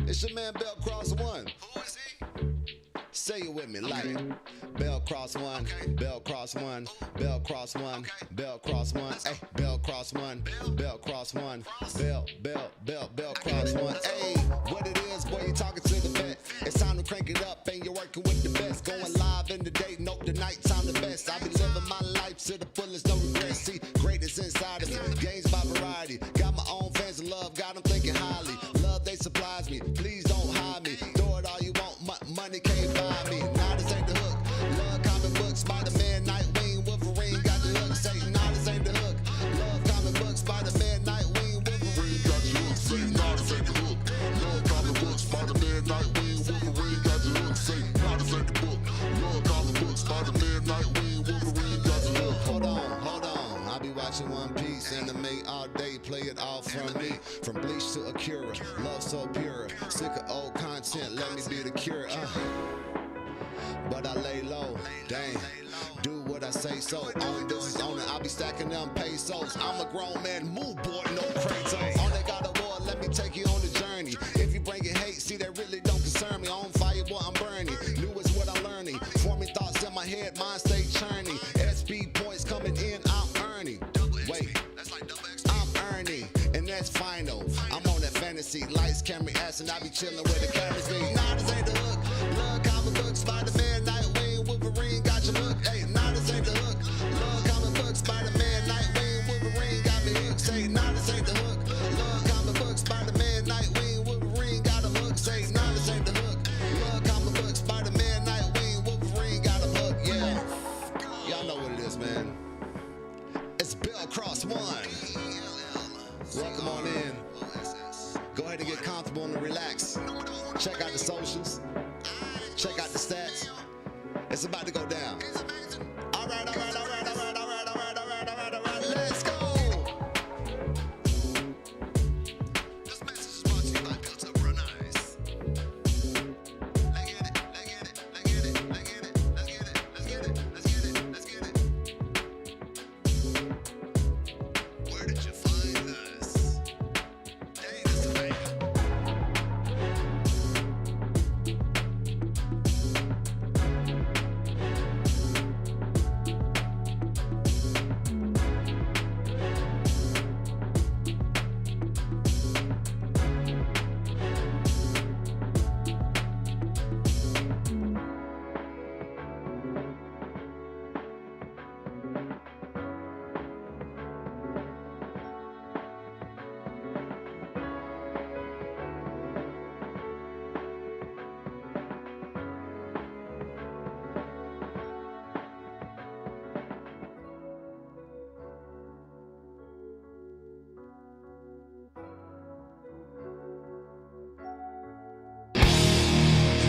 It's your man Bell Cross One. Who is he? Say it with me, like Bell Cross One, Bell Cross One, Bell Cross One, Bell Cross One, hey, Bell Cross One, Bell Cross One, Bell Cross One. Hey, what it is, boy, you talking to the vet. It's time to crank it up, and you're working with the best. Going live in the day, nope, the night time the best. I be living my life to the fullest, no regrets. See, greatness inside of me, gains by variety. Got my own fans of love, got them thinking highly. Love they supplies me, please don't hide me. Throw it all you want, money can't buy me. Nah, this ain't the hook. Love comic books, Spider-Man, Nightwing, Wolverine got the hook. Say, nah, this ain't the hook. Love comic books, Spider-Man, Nightwing, Wolverine got the hook. Say, nah, this ain't the hook. Love comic books, Spider-Man, Nightwing, Wolverine got the hook. Say, nah, this ain't the book. Love comic books, Spider-Man, Nightwing, Wolverine got the hook. Hold on. I be watching One Piece, anime all day, play it all from me. From Bleach to Akira, love so pure. Sick of old content, let me be the cure. But I lay low, dang. Do what I say so. Own business owner, I be stacking them pesos. I'm a grown man, move boy, no Kratos. On that God of War, let me take you on the journey. If you bring it hate, see that really don't concern me. On fire, boy, I'm burning. New is what I'm learning. Forming thoughts in my head, mind stay churning. SP points coming in, I'm earning. Wait, I'm earning, and that's final. I'm on that fantasy, lights, camera, ass, and I be chilling with the cameras be. Nah, this ain't the hook. Love comic books, Spider-Man, Nightwing, Wolverine got your look. Hey, nah, this ain't the hook. Love comic books, Spider-Man, Nightwing, Wolverine got me hooked. Say, nah, this ain't the hook. Love comic books, Spider-Man, Nightwing, Wolverine got a hook. Say, nah, this ain't the hook. Love comic books, Spider-Man, Nightwing, Wolverine got a hook. Yeah, y'all know what it is, man. It's Bell Cross One. Welcome on in. Go ahead and get comfortable and relax. Check out the socials. Check out the stats. It's about to go down. All right. Let's go. This message is brought to you by Built Up Run Ice. Let's get it. Where did you find us? Dang, that's a banger.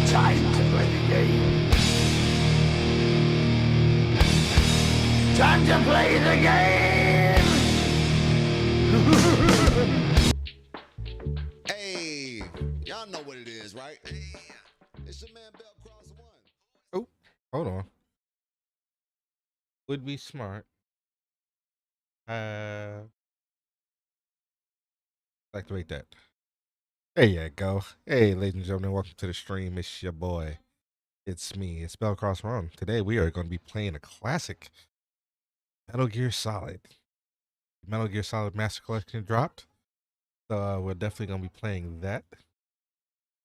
Time to play the game. Time to play the game. Hey, y'all know what it is, right? It's your man Bell Cross One. Oh, hold on. Would be smart. Activate that. There you go. Hey, ladies and gentlemen, welcome to the stream. It's your boy. It's me. It's Bell Cross Run. Today we are going to be playing a classic, Metal Gear Solid. Metal Gear Solid Master Collection dropped, so we're definitely going to be playing that.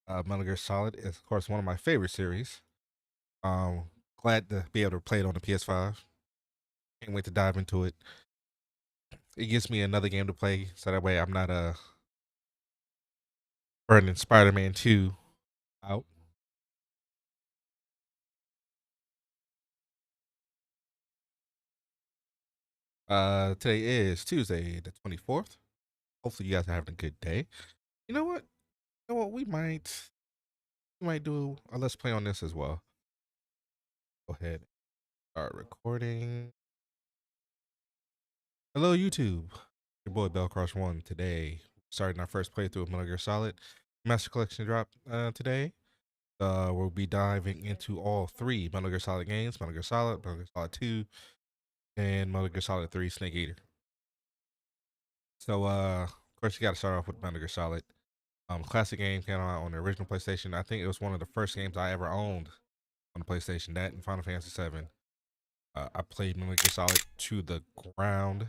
Metal Gear Solid is, of course, one of my favorite series. Glad to be able to play it on the PS5. Can't wait to dive into it. It gives me another game to play, so that way I'm not burning Spider-Man 2 out. Today is Tuesday, the 24th. Hopefully you guys are having a good day. You know what? We might do a let's play on this as well. Go ahead. Start recording. Hello YouTube. Your boy Bell Cross One. Today, starting our first playthrough of Metal Gear Solid. Master Collection dropped today. We'll be diving into all three Metal Gear Solid games: Metal Gear Solid, Metal Gear Solid 2, and Metal Gear Solid 3 Snake Eater. So, of course, you got to start off with Metal Gear Solid. Classic game came out on the original PlayStation. I think it was one of the first games I ever owned on the PlayStation. That and Final Fantasy VII. I played Metal Gear Solid to the ground.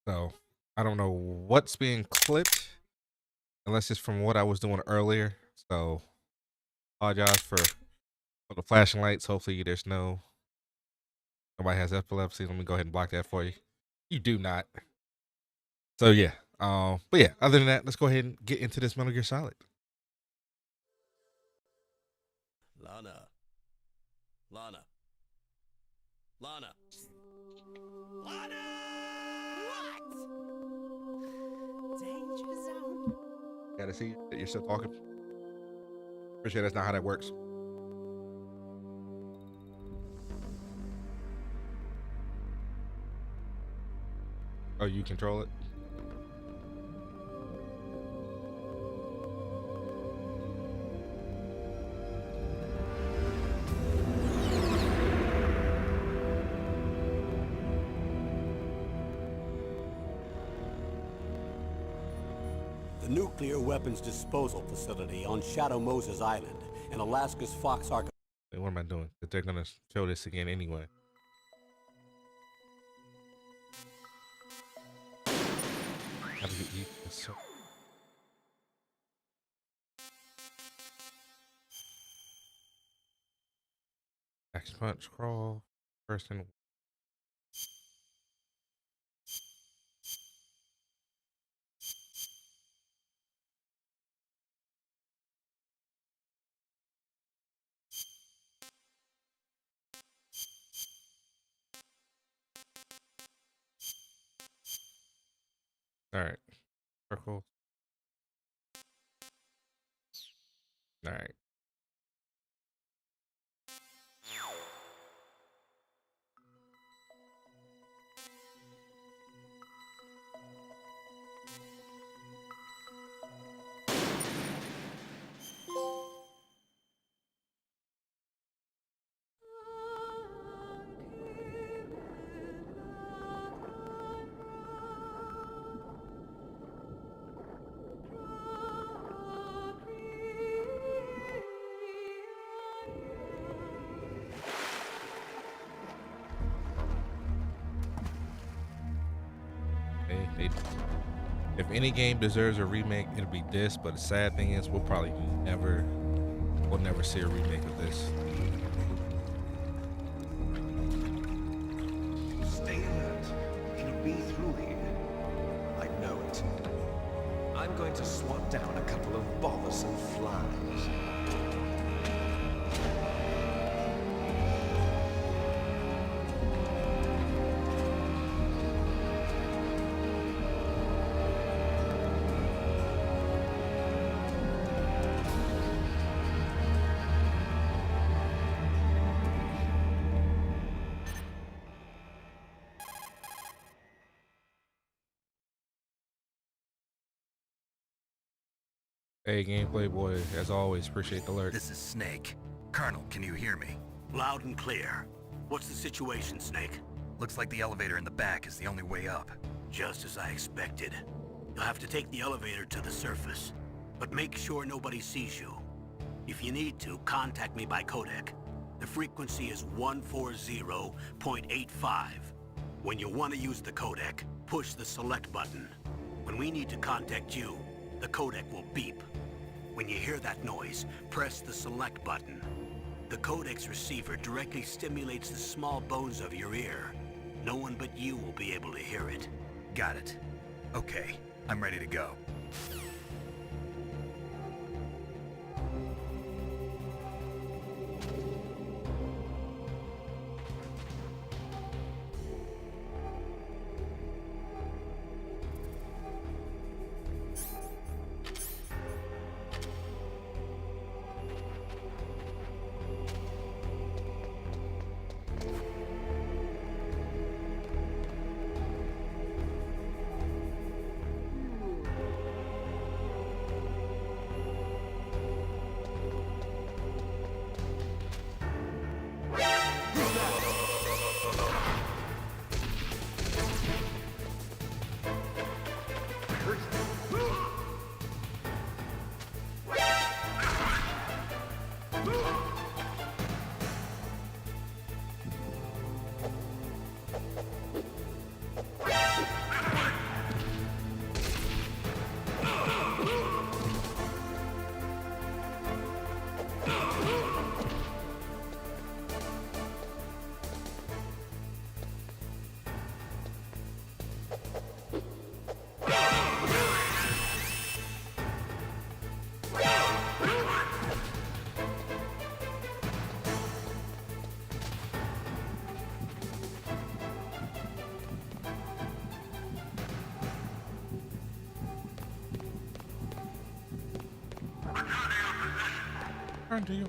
So I don't know what's being clipped, unless it's from what I was doing earlier. So apologize for the flashing lights. Hopefully nobody has epilepsy. Let me go ahead and block that for you. You do not. So yeah. But yeah, other than that, let's go ahead and get into this Metal Gear Solid. Lana. Lana. Lana. Lana! What? Danger zone. Gotta see that you're still talking. Appreciate that's not how that works. Oh, you control it? The nuclear weapons disposal facility on Shadow Moses Island in Alaska's Fox Ark. Hey, what am I doing? That they're gonna show this again anyway. How do you eat this? Action punch, crawl, person. All right, circle. All right. If any game deserves a remake, it'll be this. But the sad thing is, we'll never see a remake of this. Stay alert. He'll be through here. I know it. I'm going to swat down a couple of bothersome flies. Hey, Gameplay Boy, as always, appreciate the alert. This is Snake. Colonel, can you hear me? Loud and clear. What's the situation, Snake? Looks like the elevator in the back is the only way up. Just as I expected. You'll have to take the elevator to the surface. But make sure nobody sees you. If you need to, contact me by codec. The frequency is 140.85. When you want to use the codec, push the select button. When we need to contact you, the codec will beep. When you hear that noise, press the select button. The codec's receiver directly stimulates the small bones of your ear. No one but you will be able to hear it. Got it. Okay, I'm ready to go. Turn to you.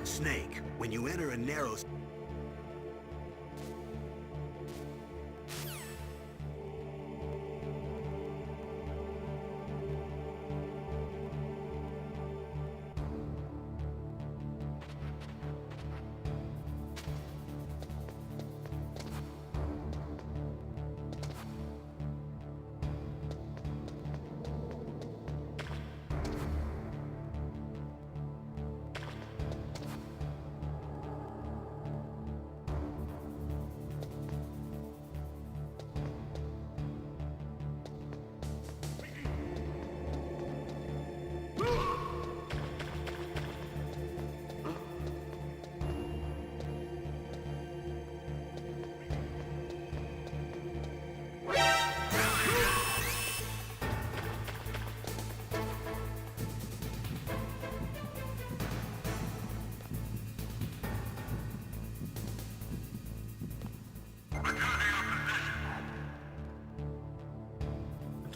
Snake, when you enter a narrow...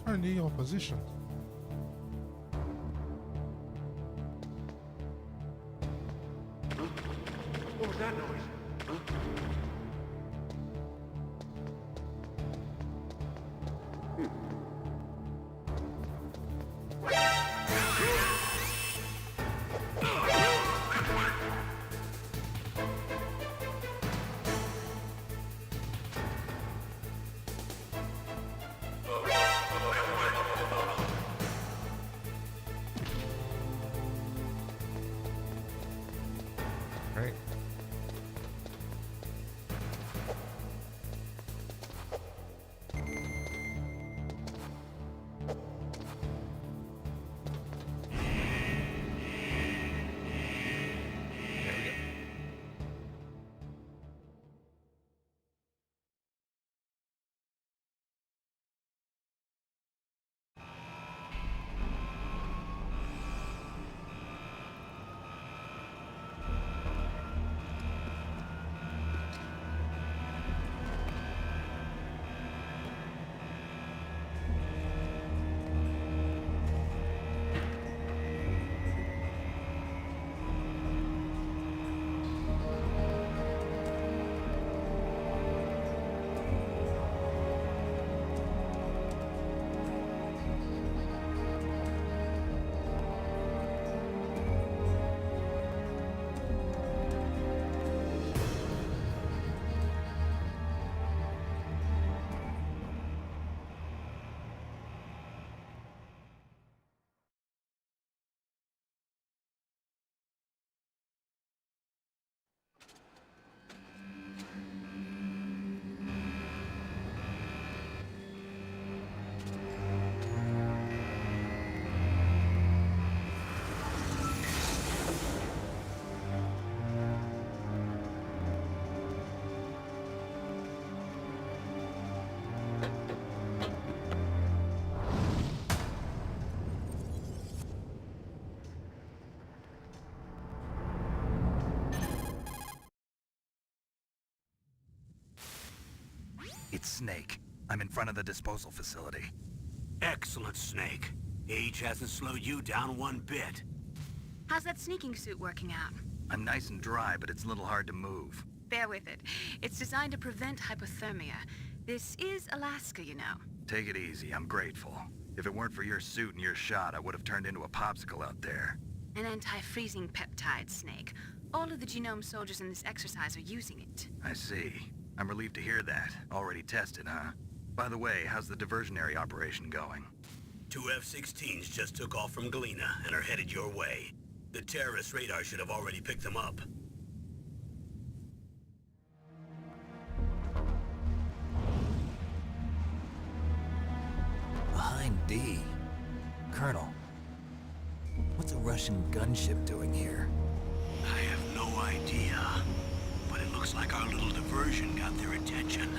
Turn to your position. What was that noise? Right. There we go. It's Snake. I'm in front of the disposal facility. Excellent, Snake. Age hasn't slowed you down one bit. How's that sneaking suit working out? I'm nice and dry, but it's a little hard to move. Bear with it. It's designed to prevent hypothermia. This is Alaska, you know. Take it easy, I'm grateful. If it weren't for your suit and your shot, I would have turned into a popsicle out there. An anti-freezing peptide, Snake. All of the genome soldiers in this exercise are using it. I see. I'm relieved to hear that. Already tested, huh? By the way, how's the diversionary operation going? 2 F-16s just took off from Galena and are headed your way. The terrorist radar should have already picked them up. Behind D. Colonel, what's a Russian gunship doing here? I have no idea, but it looks like our little diversion got their attention.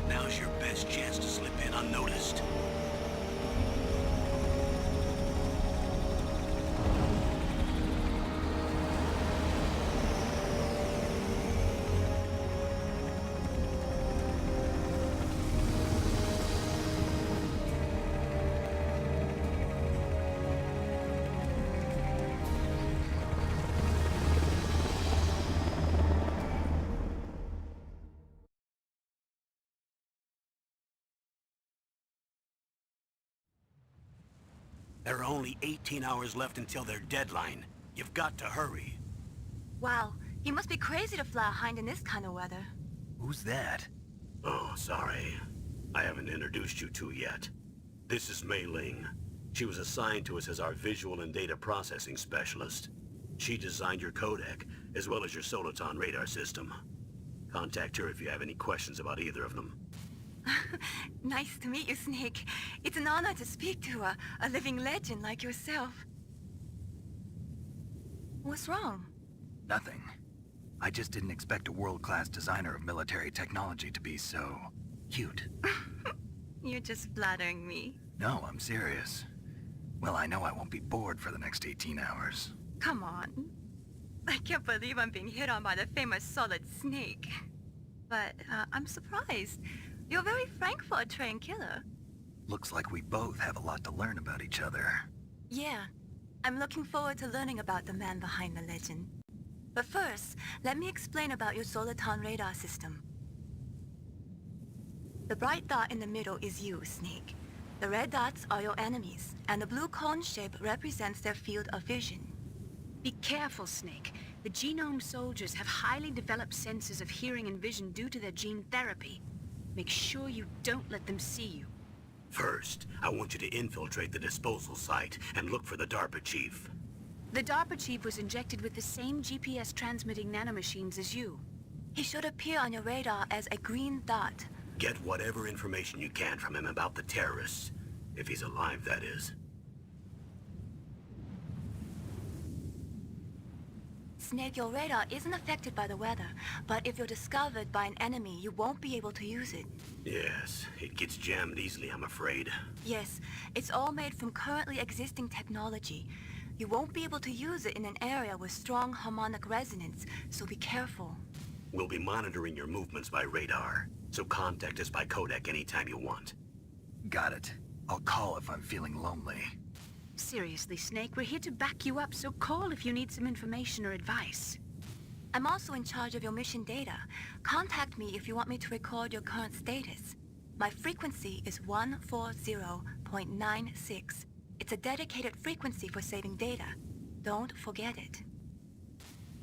Now's your best chance to slip in unnoticed. There are only 18 hours left until their deadline. You've got to hurry. Wow, you must be crazy to fly a hind in this kind of weather. Who's that? Oh, sorry. I haven't introduced you to yet. This is Mei Ling. She was assigned to us as our visual and data processing specialist. She designed your codec, as well as your Soliton radar system. Contact her if you have any questions about either of them. Nice to meet you, Snake. It's an honor to speak to a living legend like yourself. What's wrong? Nothing. I just didn't expect a world-class designer of military technology to be so... cute. You're just flattering me. No, I'm serious. Well, I know I won't be bored for the next 18 hours. Come on. I can't believe I'm being hit on by the famous Solid Snake. But I'm surprised. You're very frank for a trained killer. Looks like we both have a lot to learn about each other. Yeah. I'm looking forward to learning about the man behind the legend. But first, let me explain about your Soliton radar system. The bright dot in the middle is you, Snake. The red dots are your enemies, and the blue cone shape represents their field of vision. Be careful, Snake. The genome soldiers have highly developed senses of hearing and vision due to their gene therapy. Make sure you don't let them see you. First, I want you to infiltrate the disposal site and look for the DARPA chief. The DARPA chief was injected with the same GPS transmitting nanomachines as you. He should appear on your radar as a green dot. Get whatever information you can from him about the terrorists. If he's alive, that is. Snake, your radar isn't affected by the weather, but if you're discovered by an enemy, you won't be able to use it. Yes, it gets jammed easily, I'm afraid. Yes, it's all made from currently existing technology. You won't be able to use it in an area with strong harmonic resonance, so be careful. We'll be monitoring your movements by radar, so contact us by codec anytime you want. Got it. I'll call if I'm feeling lonely. Seriously, Snake, we're here to back you up, so call if you need some information or advice. I'm also in charge of your mission data. Contact me if you want me to record your current status. My frequency is 140.96. It's a dedicated frequency for saving data. Don't forget it.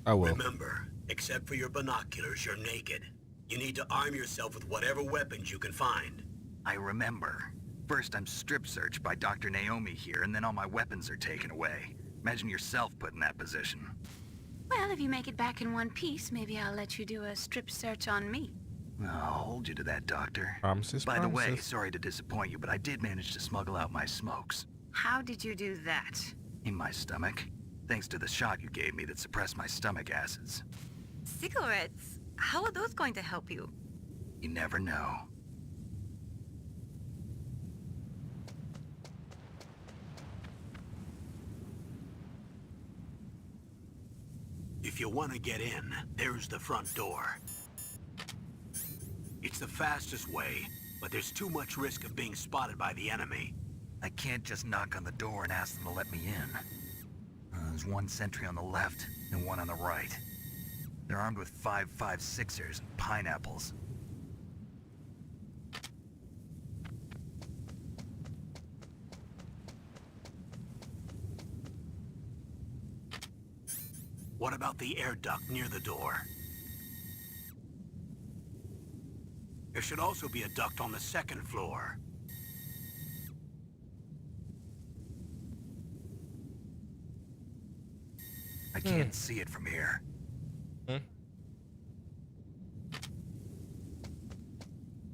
I will. Remember, except for your binoculars, you're naked. You need to arm yourself with whatever weapons you can find. I remember. First, I'm strip searched by Dr. Naomi here, and then all my weapons are taken away. Imagine yourself put in that position. Well, if you make it back in one piece, maybe I'll let you do a strip search on me. I'll hold you to that, Doctor. Promises, By the way, promises. sorry to disappoint you, but I did manage to smuggle out my smokes. How did you do that? In my stomach. Thanks to the shot you gave me that suppressed my stomach acids. Cigarettes? How are those going to help you? You never know. If you want to get in, there's the front door. It's the fastest way, but there's too much risk of being spotted by the enemy. I can't just knock on the door and ask them to let me in. There's one sentry on the left and one on the right. They're armed with 5.56ers and pineapples. What about the air duct near the door? There should also be a duct on the second floor. I can't see it from here.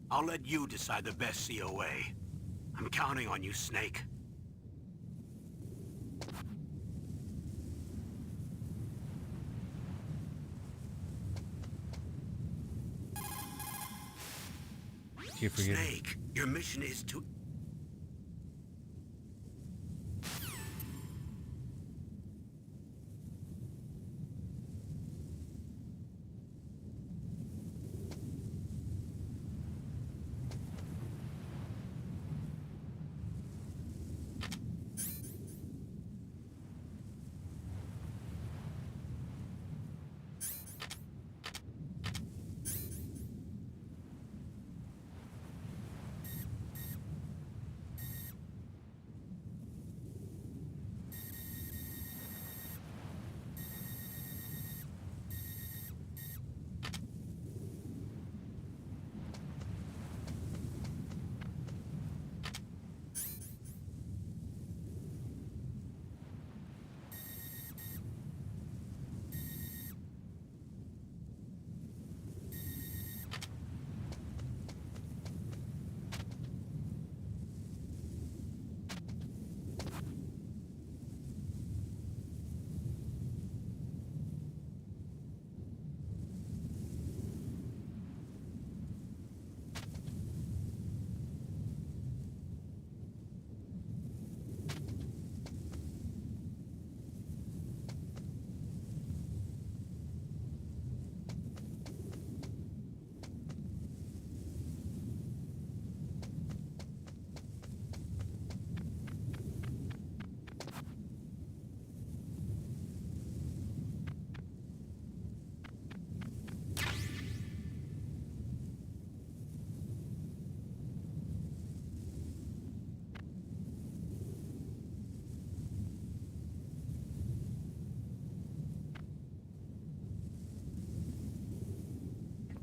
I'll let you decide the best COA. I'm counting on you, Snake. Keep forgetting. Snake, your mission is to...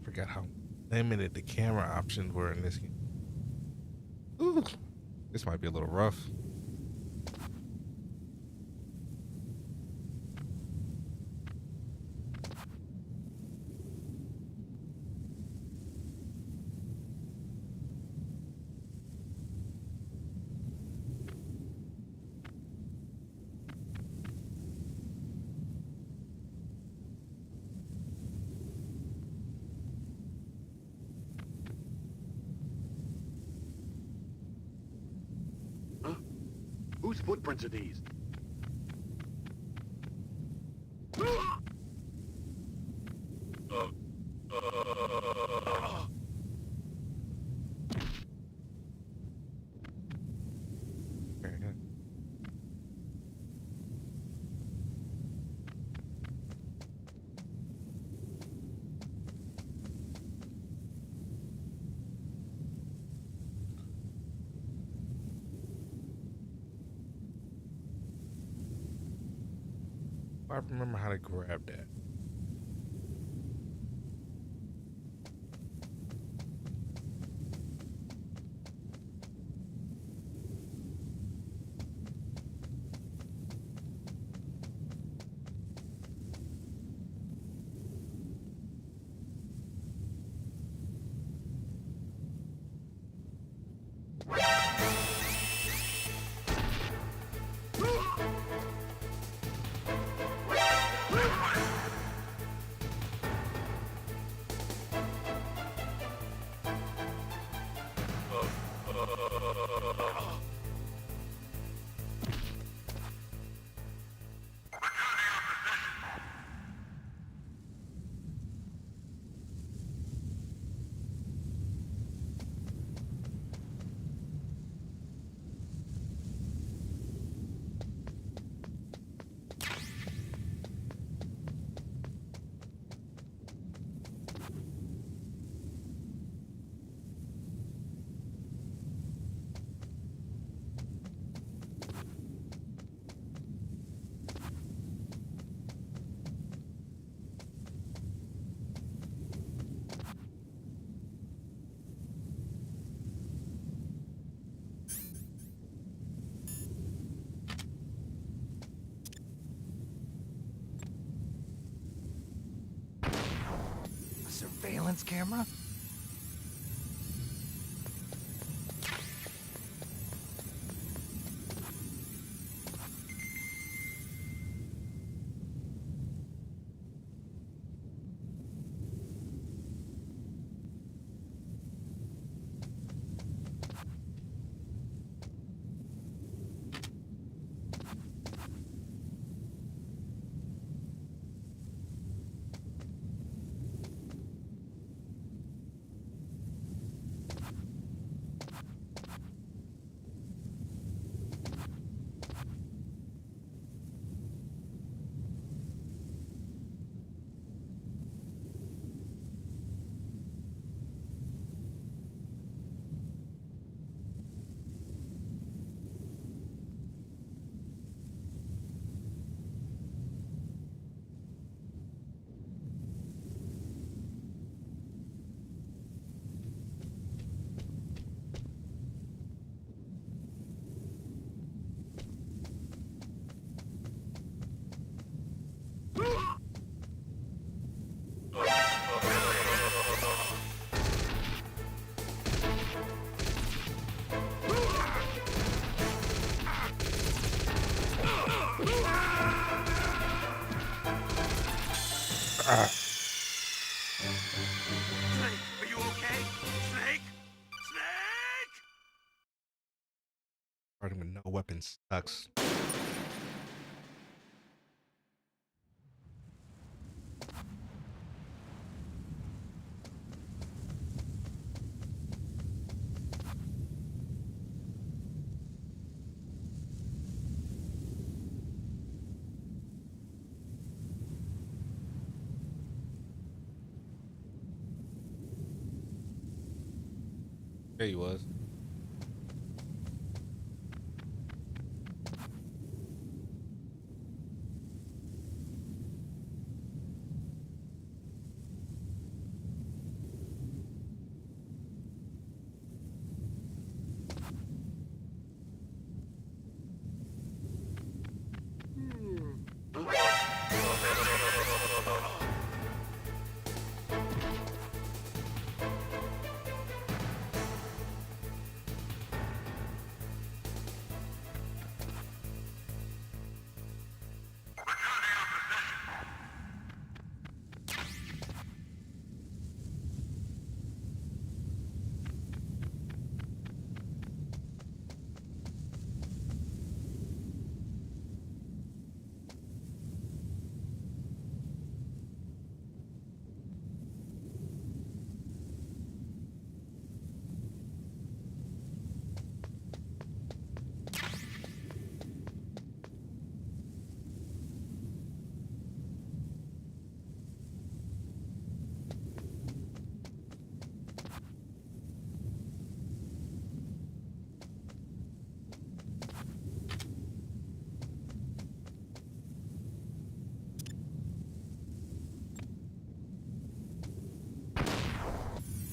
Forgot how limited the camera options were in this game. Ooh, this might be a little rough. Whose footprints are these? Very good. I remember how to grab that. surveillance camera? Snake, are you okay? Snake? Snake! Starting with no weapons sucks. There he was.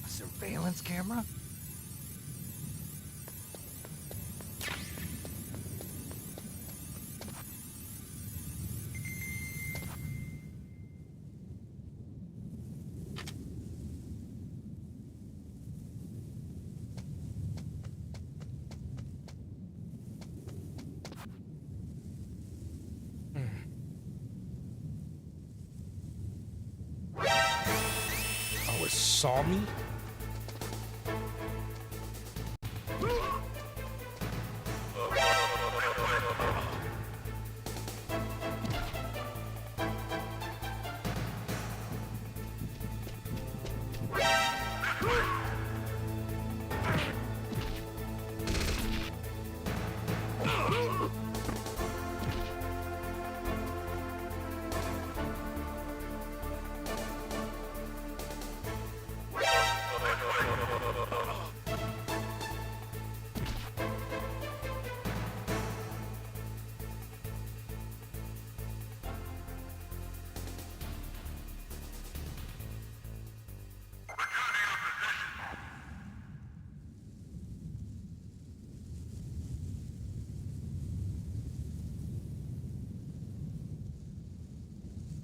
A surveillance camera? Oh, it saw me?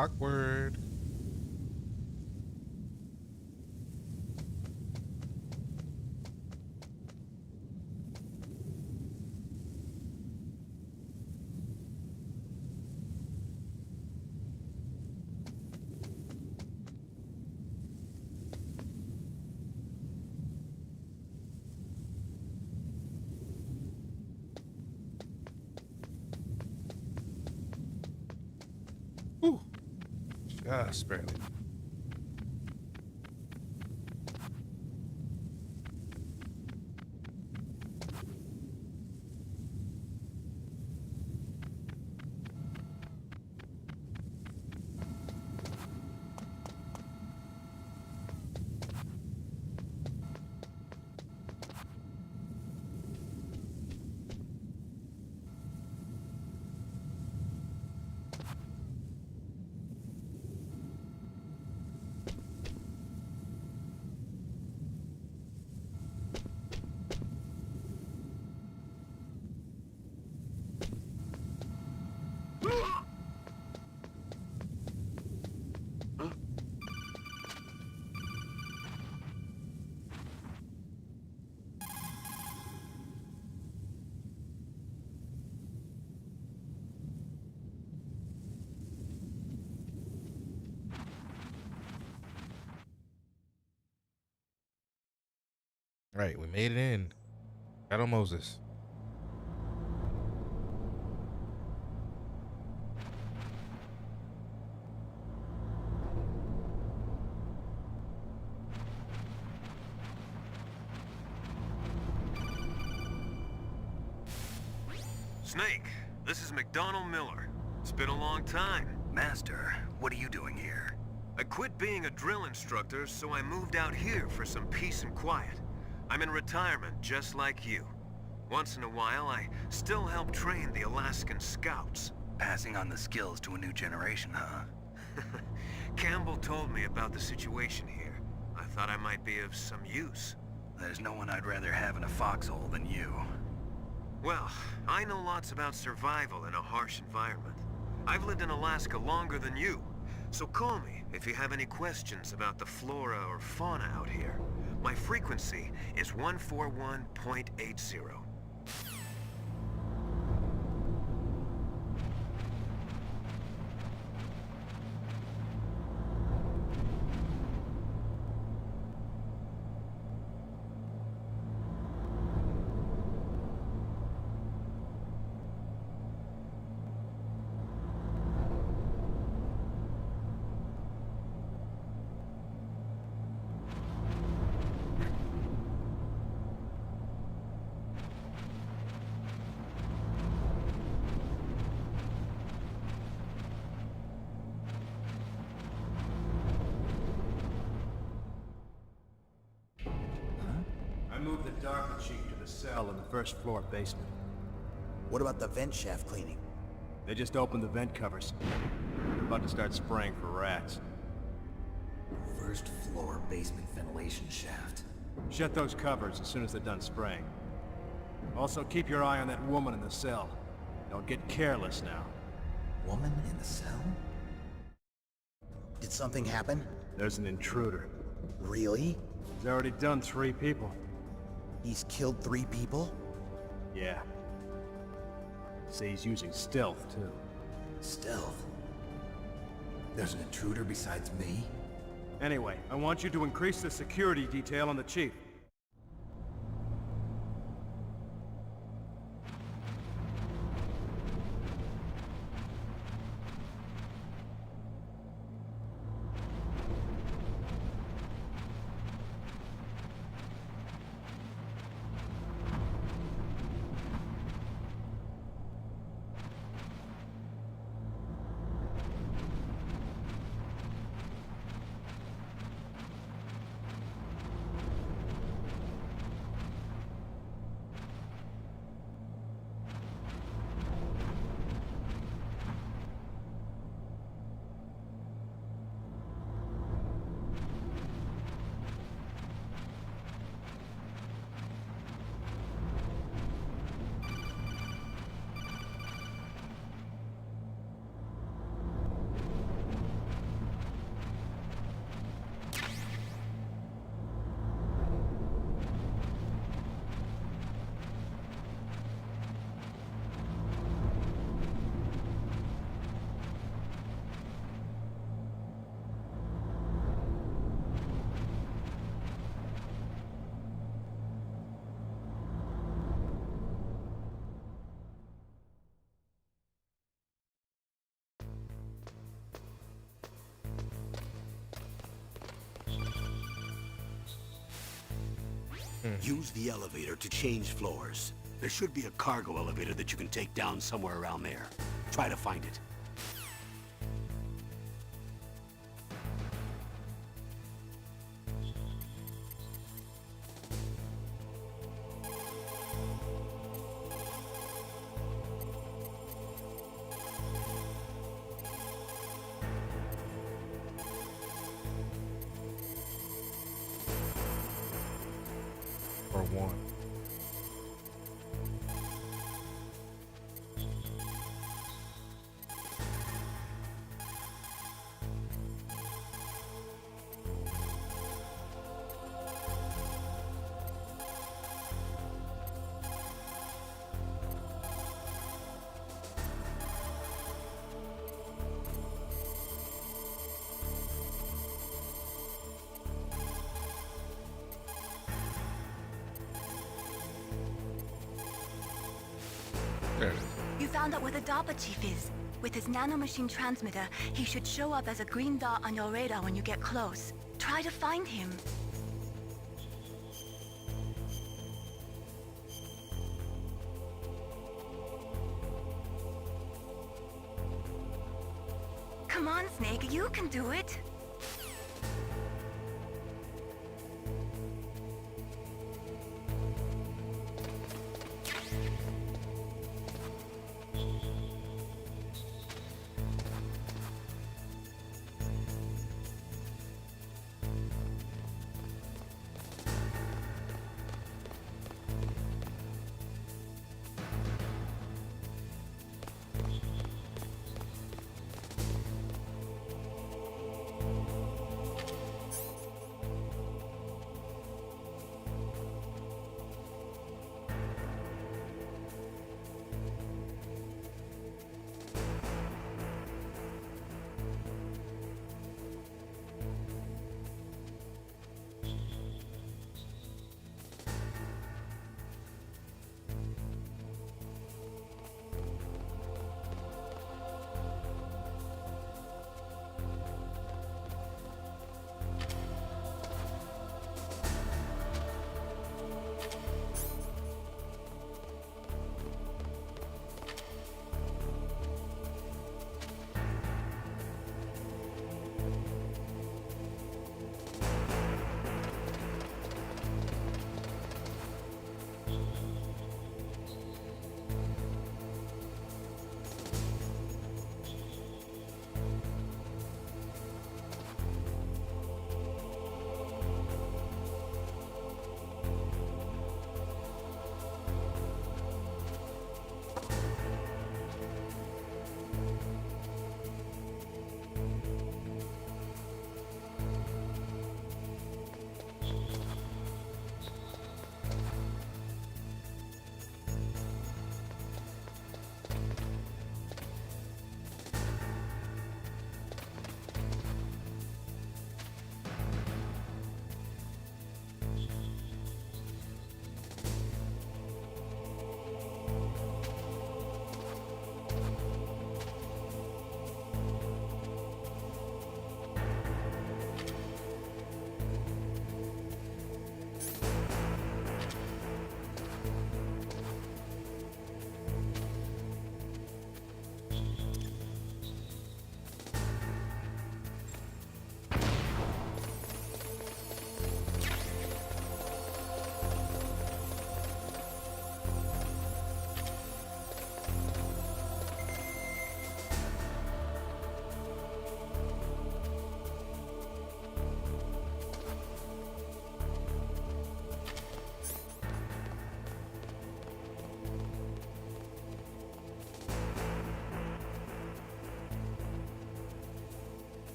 Awkward. Just barely. All right, we made it in. Shadow Moses. Snake, this is McDonald Miller. It's been a long time. Master, what are you doing here? I quit being a drill instructor, so I moved out here for some peace and quiet. I'm in retirement, just like you. Once in a while, I still help train the Alaskan Scouts. Passing on the skills to a new generation, huh? Campbell told me about the situation here. I thought I might be of some use. There's no one I'd rather have in a foxhole than you. Well, I know lots about survival in a harsh environment. I've lived in Alaska longer than you, so call me if you have any questions about the flora or fauna out here. My frequency is 141.80. I moved the Darker Chief to the cell in the first floor basement. What about the vent shaft cleaning? They just opened the vent covers. They're about to start spraying for rats. First floor basement ventilation shaft. Shut those covers as soon as they're done spraying. Also, keep your eye on that woman in the cell. Don't get careless now. Woman in the cell? Did something happen? There's an intruder. Really? He's already done 3 people. He's killed 3 people? Yeah. Say he's using stealth, too. Stealth? There's an intruder besides me? Anyway, I want you to increase the security detail on the Chief. Use the elevator to change floors. There should be a cargo elevator that you can take down somewhere around there. Try to find it. Or one. There it is. You found out where the DARPA chief is. With his nanomachine transmitter, he should show up as a green dot on your radar when you get close. Try to find him. Come on, Snake, you can do it.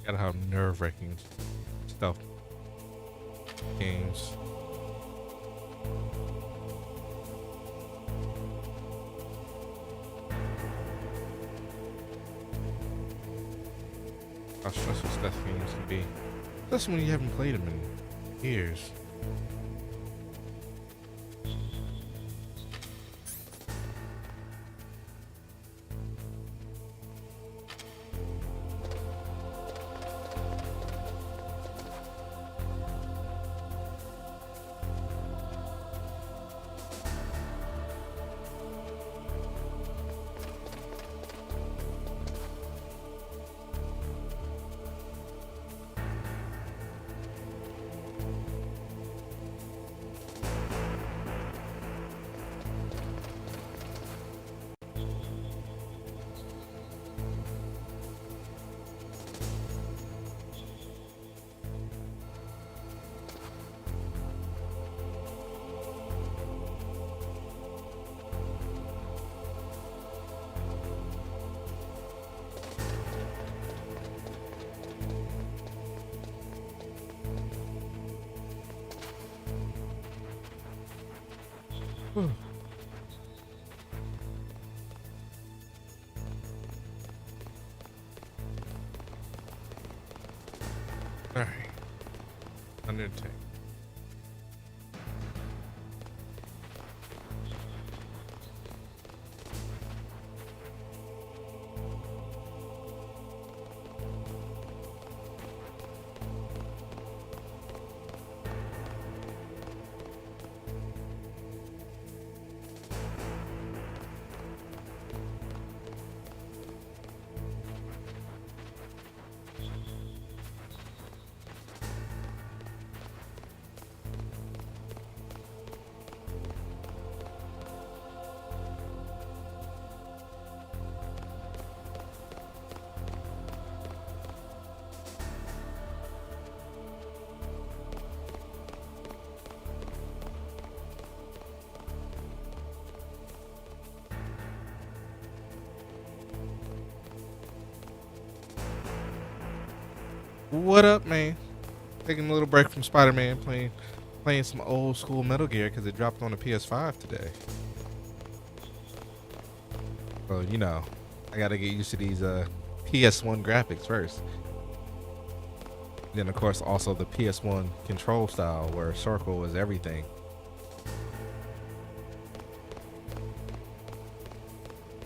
Gotta have nerve-wracking stealth games. How stressful stealth games can be. Especially when you haven't played them in years. Alright. Undertake. What up, man? Taking a little break from Spider-Man, playing some old school Metal Gear because it dropped on the PS5 today. So you know, I gotta get used to these PS1 graphics first. Then of course also the PS1 control style where circle is everything.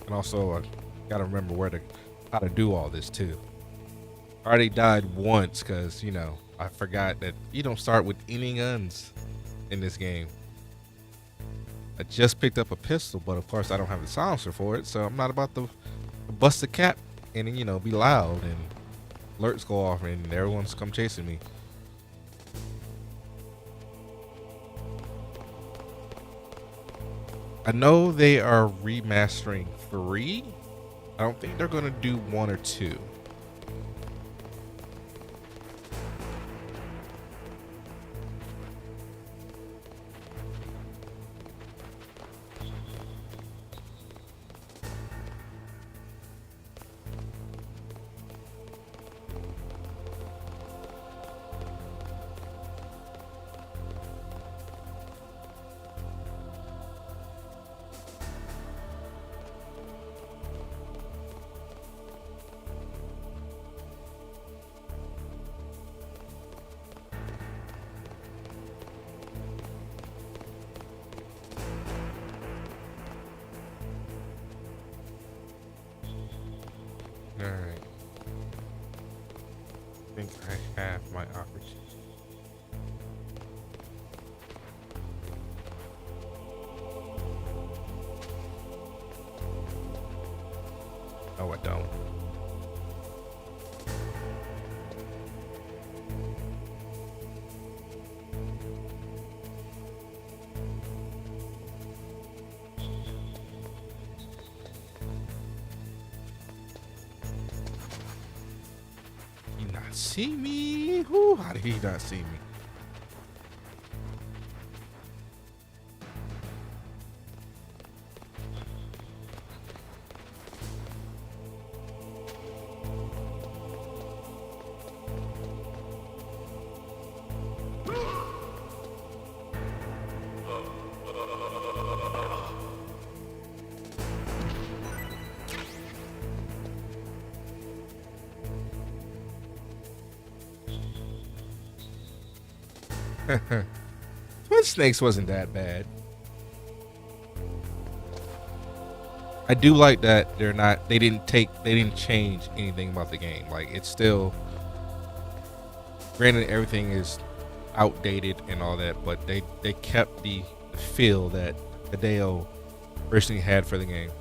And also I gotta remember how to do all this too. I already died once because, you know, I forgot that you don't start with any guns in this game. I just picked up a pistol, but of course I don't have the silencer for it, so I'm not about to bust the cap and, you know, be loud and alerts go off and everyone's come chasing me. I know they are remastering 3. I don't think they're going to do 1 or 2. Alright. I think I have my opportunity. No, I don't. See me? Who? How did he not see me? Twin Snakes wasn't that bad. I do like that they didn't change anything about the game. Like, it's still, granted everything is outdated and all that, but they kept the feel that Hideo originally had for the game.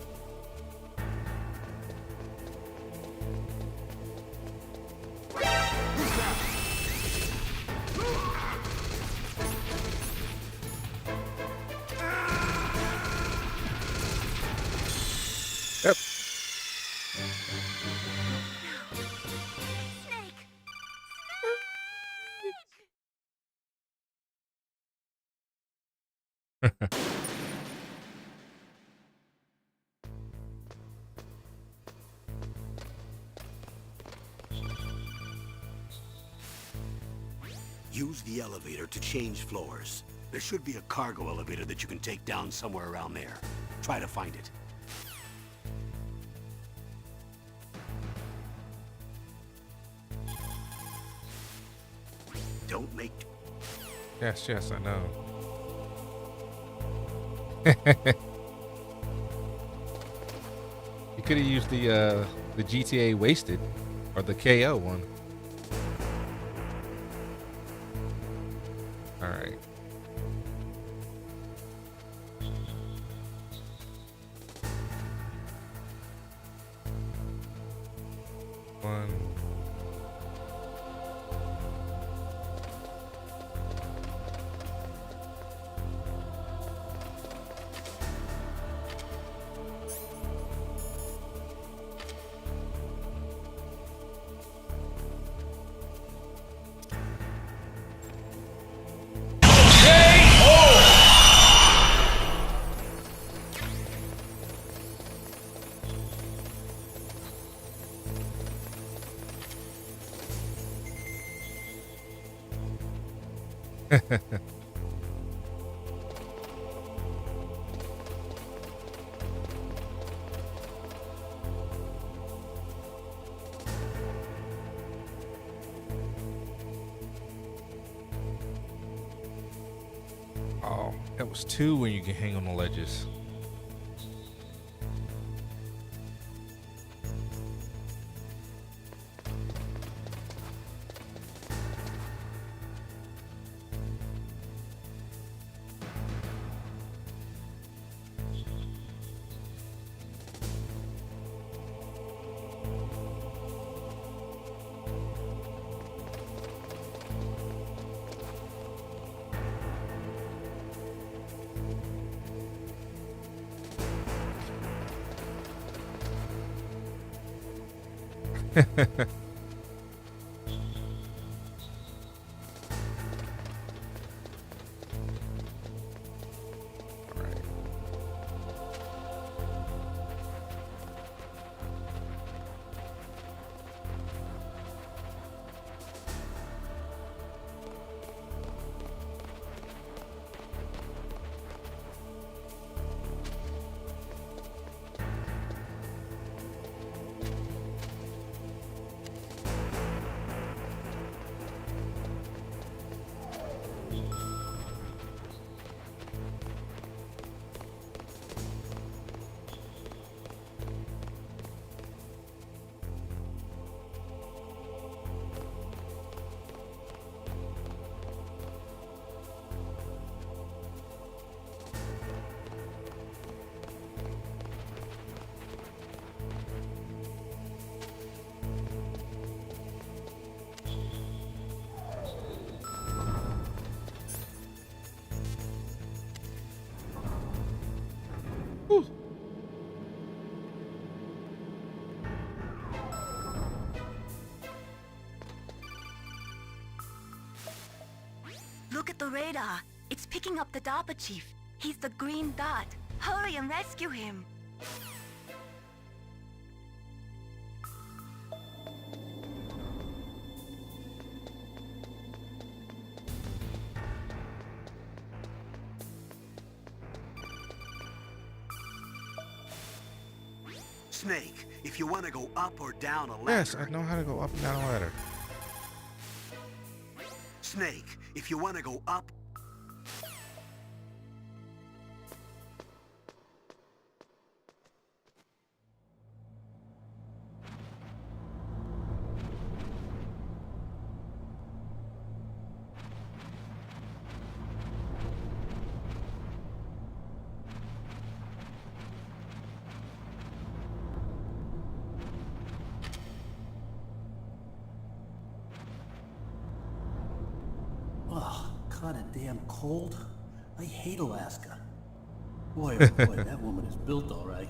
Yep. Use the elevator to change floors. There should be a cargo elevator that you can take down somewhere around there. Try to find it. Don't make... Yes, I know. You could have used the GTA Wasted or the KO one. All right. One. Oh, that was 2 when you can hang on the ledges. Look at the radar. It's picking up the DARPA chief. He's the green dot. Hurry and rescue him. Snake, if you want to go up or down a ladder... Yes, I know how to go up and down a ladder. Snake, If you want to go up... Oh, kinda damn cold. I hate Alaska. Boy, oh boy, that woman is built all right.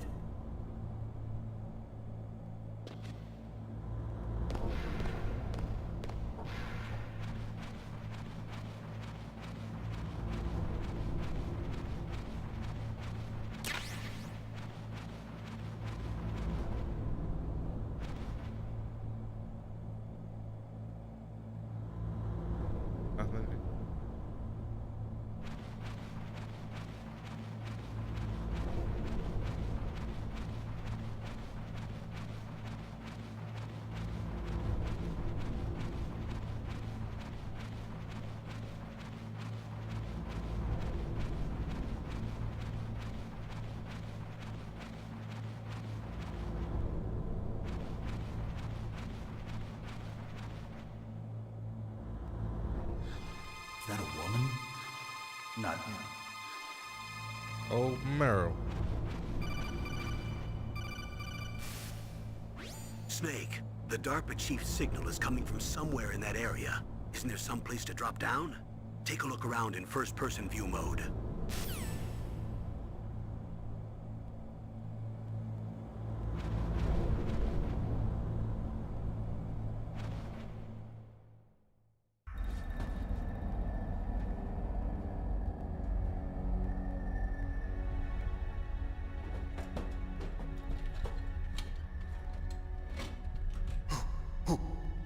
Is that a woman? Not him. Oh, Meryl. Snake, the DARPA chief's signal is coming from somewhere in that area. Isn't there some place to drop down? Take a look around in first-person view mode.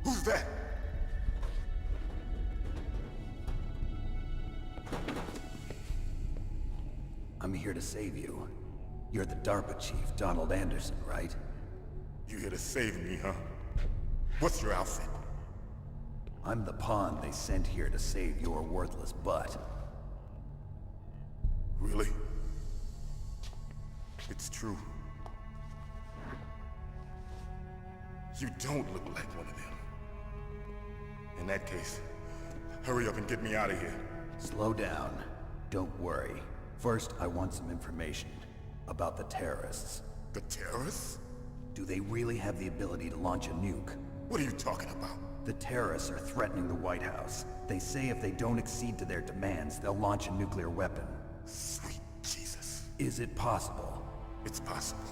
Who's that? I'm here to save you. You're the DARPA chief, Donald Anderson, right? You here to save me, huh? What's your outfit? I'm the pawn they sent here to save your worthless butt. Really? It's true. You don't look like one of them. In that case, hurry up and get me out of here. Slow down. Don't worry. First, I want some information about the terrorists. The terrorists? Do they really have the ability to launch a nuke? What are you talking about? The terrorists are threatening the White House. They say if they don't accede to their demands, they'll launch a nuclear weapon. Sweet Jesus. Is it possible? It's possible.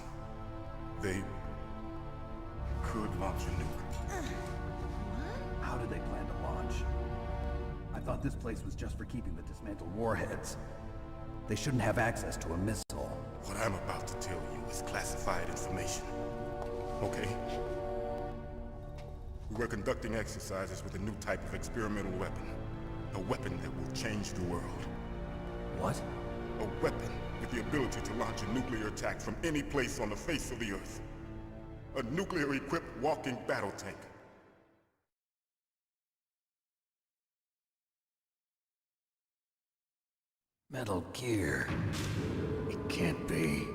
They could launch a nuke. How do they plan to launch? I thought this place was just for keeping the dismantled warheads. They shouldn't have access to a missile. What I'm about to tell you is classified information. Okay? We're conducting exercises with a new type of experimental weapon. A weapon that will change the world. What? A weapon with the ability to launch a nuclear attack from any place on the face of the Earth. A nuclear-equipped walking battle tank. Metal Gear. It can't be.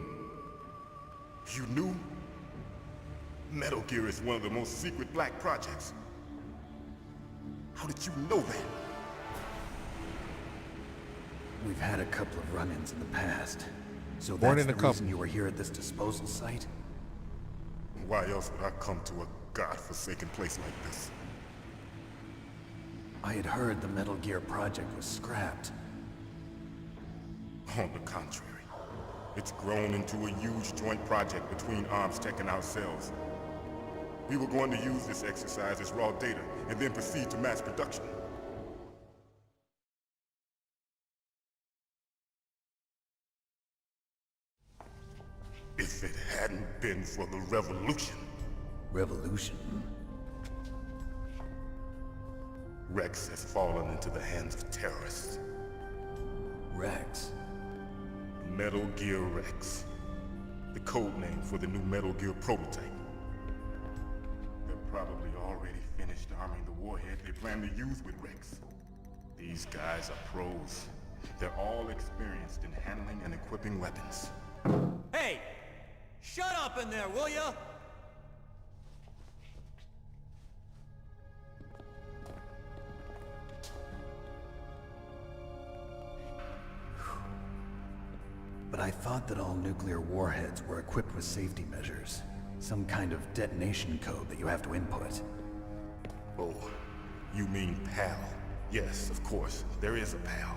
You knew? Metal Gear is one of the most secret black projects. How did you know that? We've had a couple of run-ins in the past. So Born that's in a the reason couple. you were here at this disposal site? Why else would I come to a godforsaken place like this? I had heard the Metal Gear project was scrapped. On the contrary, it's grown into a huge joint project between ArmsTech and ourselves. We were going to use this exercise as raw data and then proceed to mass production. If it hadn't been for the revolution. Revolution? Rex has fallen into the hands of terrorists. Rex? Metal Gear Rex. The code name for the new Metal Gear prototype. They're probably already finished arming the warhead they plan to use with Rex. These guys are pros. They're all experienced in handling and equipping weapons. Hey! Shut up in there, will ya? But I thought that all nuclear warheads were equipped with safety measures. Some kind of detonation code that you have to input. Oh, you mean PAL? Yes, of course, there is a PAL.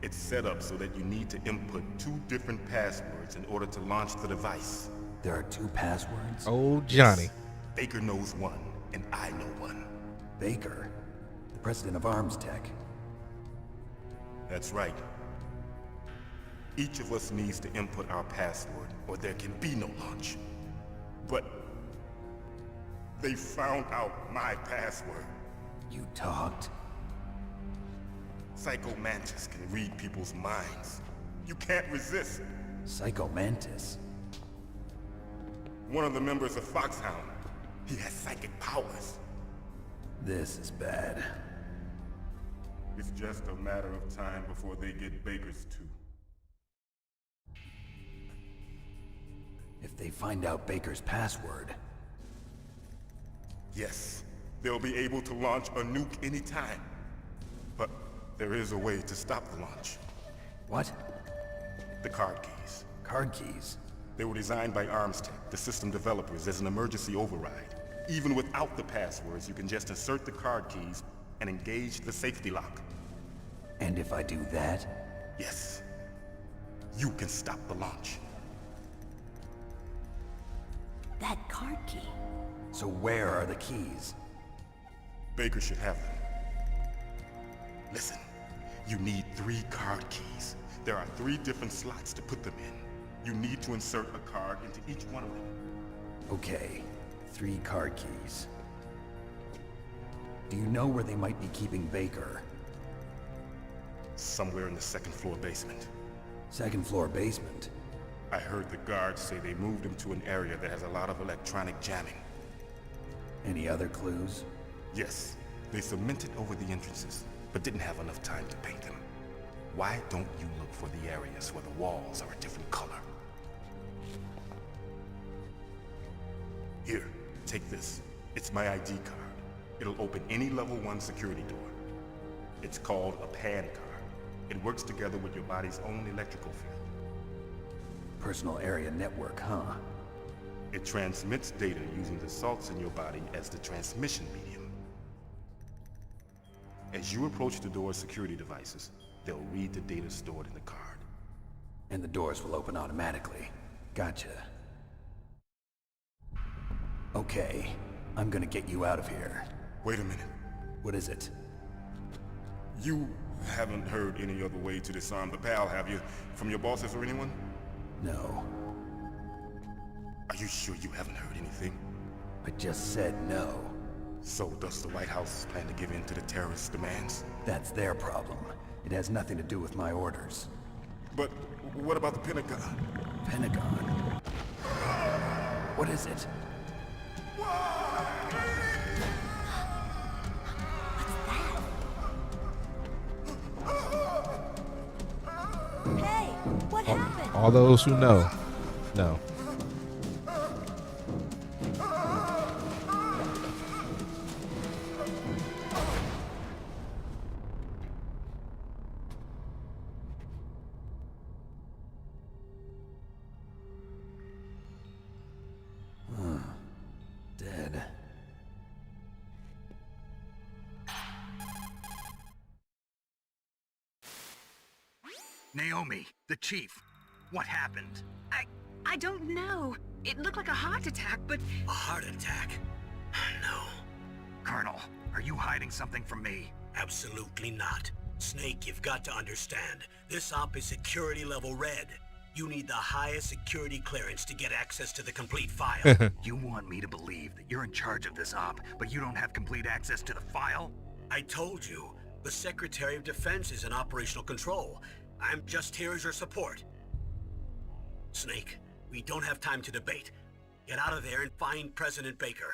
It's set up so that you need to input 2 different passwords in order to launch the device. There are 2 passwords? Oh, Johnny. Yes, Baker knows one, and I know one. Baker? The president of Arms Tech. That's right. Each of us needs to input our password, or there can be no launch. But they found out my password. You talked? Psycho Mantis can read people's minds. You can't resist. Psycho Mantis? One of the members of Foxhound. He has psychic powers. This is bad. It's just a matter of time before they get Baker's too. If they find out Baker's password... Yes, they'll be able to launch a nuke anytime. But there is a way to stop the launch. What? The card keys. Card keys? They were designed by Arms Tech, the system developers, as an emergency override. Even without the passwords, you can just insert the card keys and engage the safety lock. And if I do that? Yes. You can stop the launch. That card key. So where are the keys? Baker should have them. Listen, you need 3 card keys. There are 3 different slots to put them in. You need to insert a card into each one of them. Okay, 3 card keys. Do you know where they might be keeping Baker? Somewhere in the 2nd floor basement. 2nd floor basement? I heard the guards say they moved him to an area that has a lot of electronic jamming. Any other clues? Yes, they cemented over the entrances, but didn't have enough time to paint them. Why don't you look for the areas where the walls are a different color? Here, take this. It's my ID card. It'll open any level 1 security door. It's called a PAN card. It works together with your body's own electrical field. Personal area network, huh? It transmits data using the salts in your body as the transmission medium. As you approach the door's security devices, they'll read the data stored in the card. And the doors will open automatically. Gotcha. Okay, I'm gonna get you out of here. Wait a minute. What is it? You haven't heard any other way to disarm the PAL, have you? From your bosses or anyone? No. Are you sure you haven't heard anything? I just said no. So does the White House plan to give in to the terrorists' demands? That's their problem. It has nothing to do with my orders. But what about the Pentagon? Pentagon? What is it? Hey, what happened? All those who know. Dead. Naomi, the chief. What happened? I don't know. It looked like a heart attack, but... A heart attack? No, Colonel, are you hiding something from me? absolutely not. Snake, you've got to understand. This op is security level red. You need the highest security clearance to get access to the complete file. You want me to believe that you're in charge of this op, but you don't have complete access to the file? I told you, the Secretary of Defense is in operational control. I'm just here as your support. Snake, we don't have time to debate. Get out of there and find President Baker.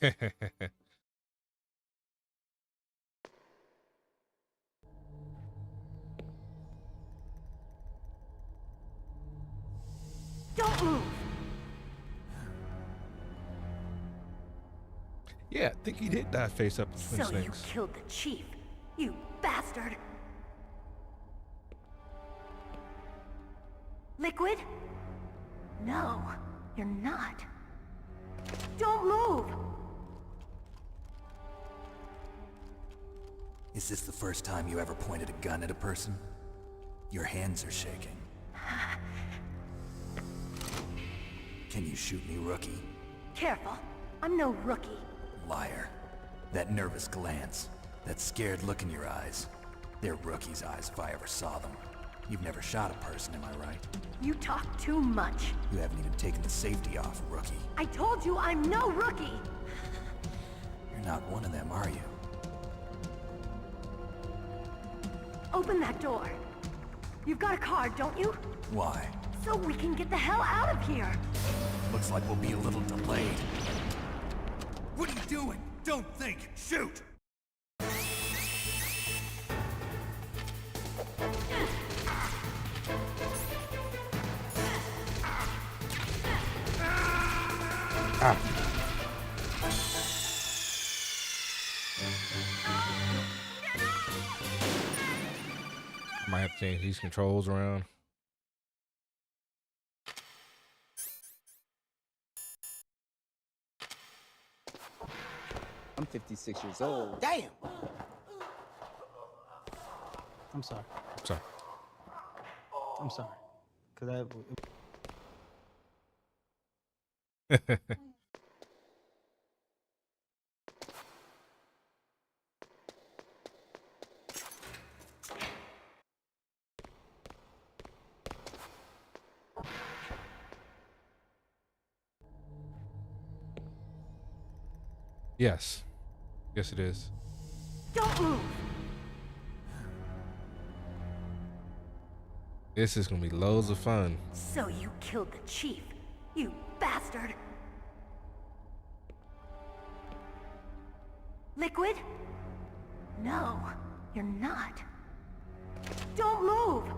Don't move! Yeah, I think he did die face up between So you snakes. killed the chief, you bastard! Liquid? No, you're not. Don't move! Is this the first time you ever pointed a gun at a person? Your hands are shaking. Can you shoot me, rookie? Careful, I'm no rookie. Liar. That nervous glance, that scared look in your eyes. They're rookie's eyes if I ever saw them. You've never shot a person, am I right? You talk too much. You haven't even taken the safety off, rookie. I told you I'm no rookie! You're not one of them, are you? Open that door. You've got a card, don't you? Why? So we can get the hell out of here! Looks like we'll be a little delayed. What are you doing? Don't think! Shoot! Might have to change these controls around. I'm 56 years old. Damn! I'm sorry. Sorry. I'm sorry. Cause I... Yes. Yes, it is. Don't move! This is gonna be loads of fun. So you killed the chief, you bastard! Liquid? No, you're not. Don't move!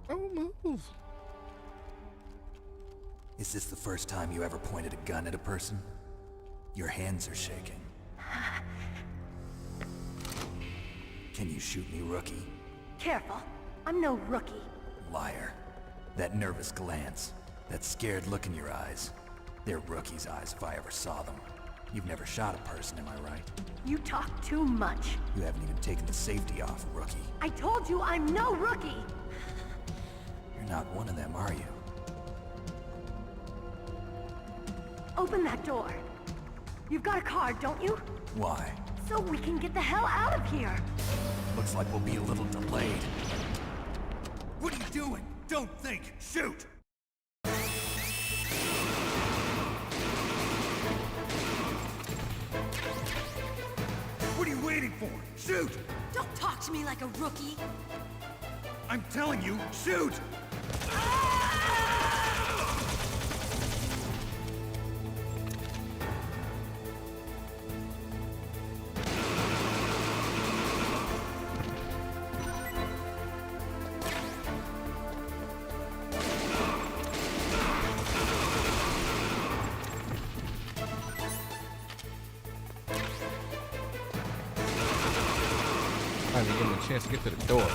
Don't move. Is this the first time you ever pointed a gun at a person? Your hands are shaking. Can you shoot me, rookie? Careful, I'm no rookie. Liar. That nervous glance, that scared look in your eyes. They're rookie's eyes if I ever saw them. You've never shot a person, am I right? You talk too much. You haven't even taken the safety off, rookie. I told you I'm no rookie! You're not one of them, are you? Open that door. You've got a card, don't you? Why? So we can get the hell out of here! Looks like we'll be a little delayed. What are you doing? Don't think! Shoot! What are you waiting for? Shoot! Don't talk to me like a rookie! I'm telling you, shoot! I didn't give him a chance to get to the door.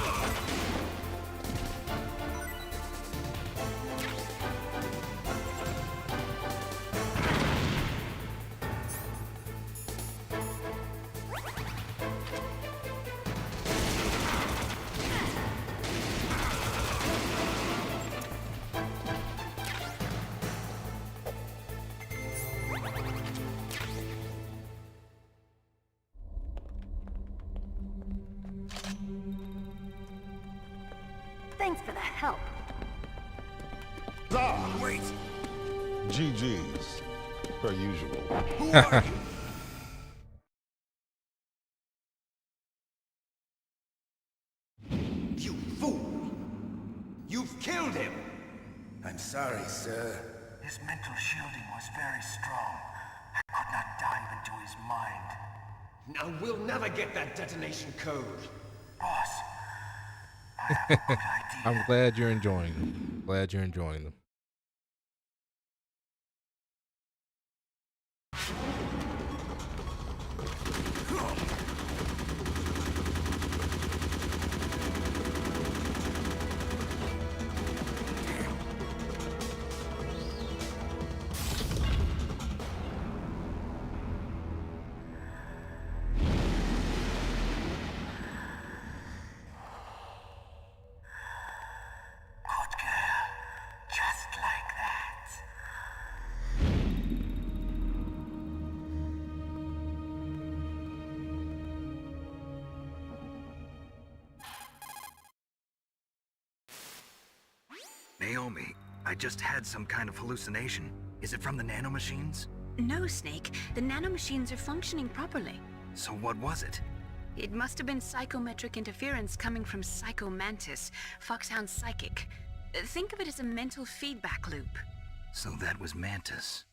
Thanks for the help. Wait! GG's, per usual. Who are you? You fool! You've killed him! I'm sorry, sir. His mental shielding was very strong. I could not dive into his mind. Now we'll never get that detonation code. Boss, I have a good idea. I'm glad you're enjoying them. Glad you're enjoying them. Just like that. Naomi, I just had some kind of hallucination. Is it from the nanomachines? No, Snake. The nanomachines are functioning properly. So what was it? It must have been psychometric interference coming from Psycho Mantis, Foxhound's psychic. Think of it as a mental feedback loop. So that was Mantis.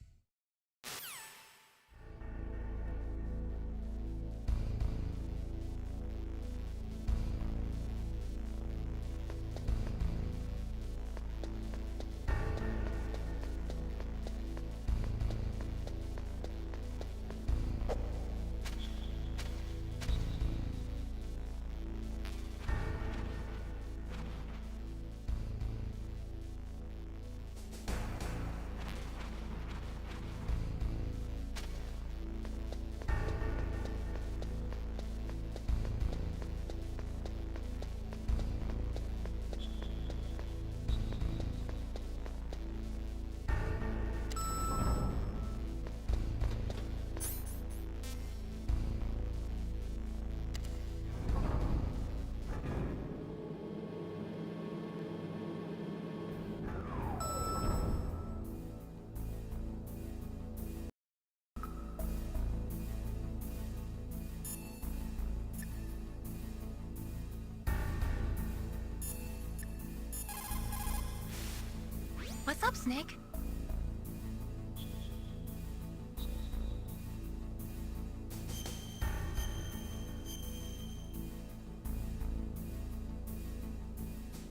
What's up, Snake?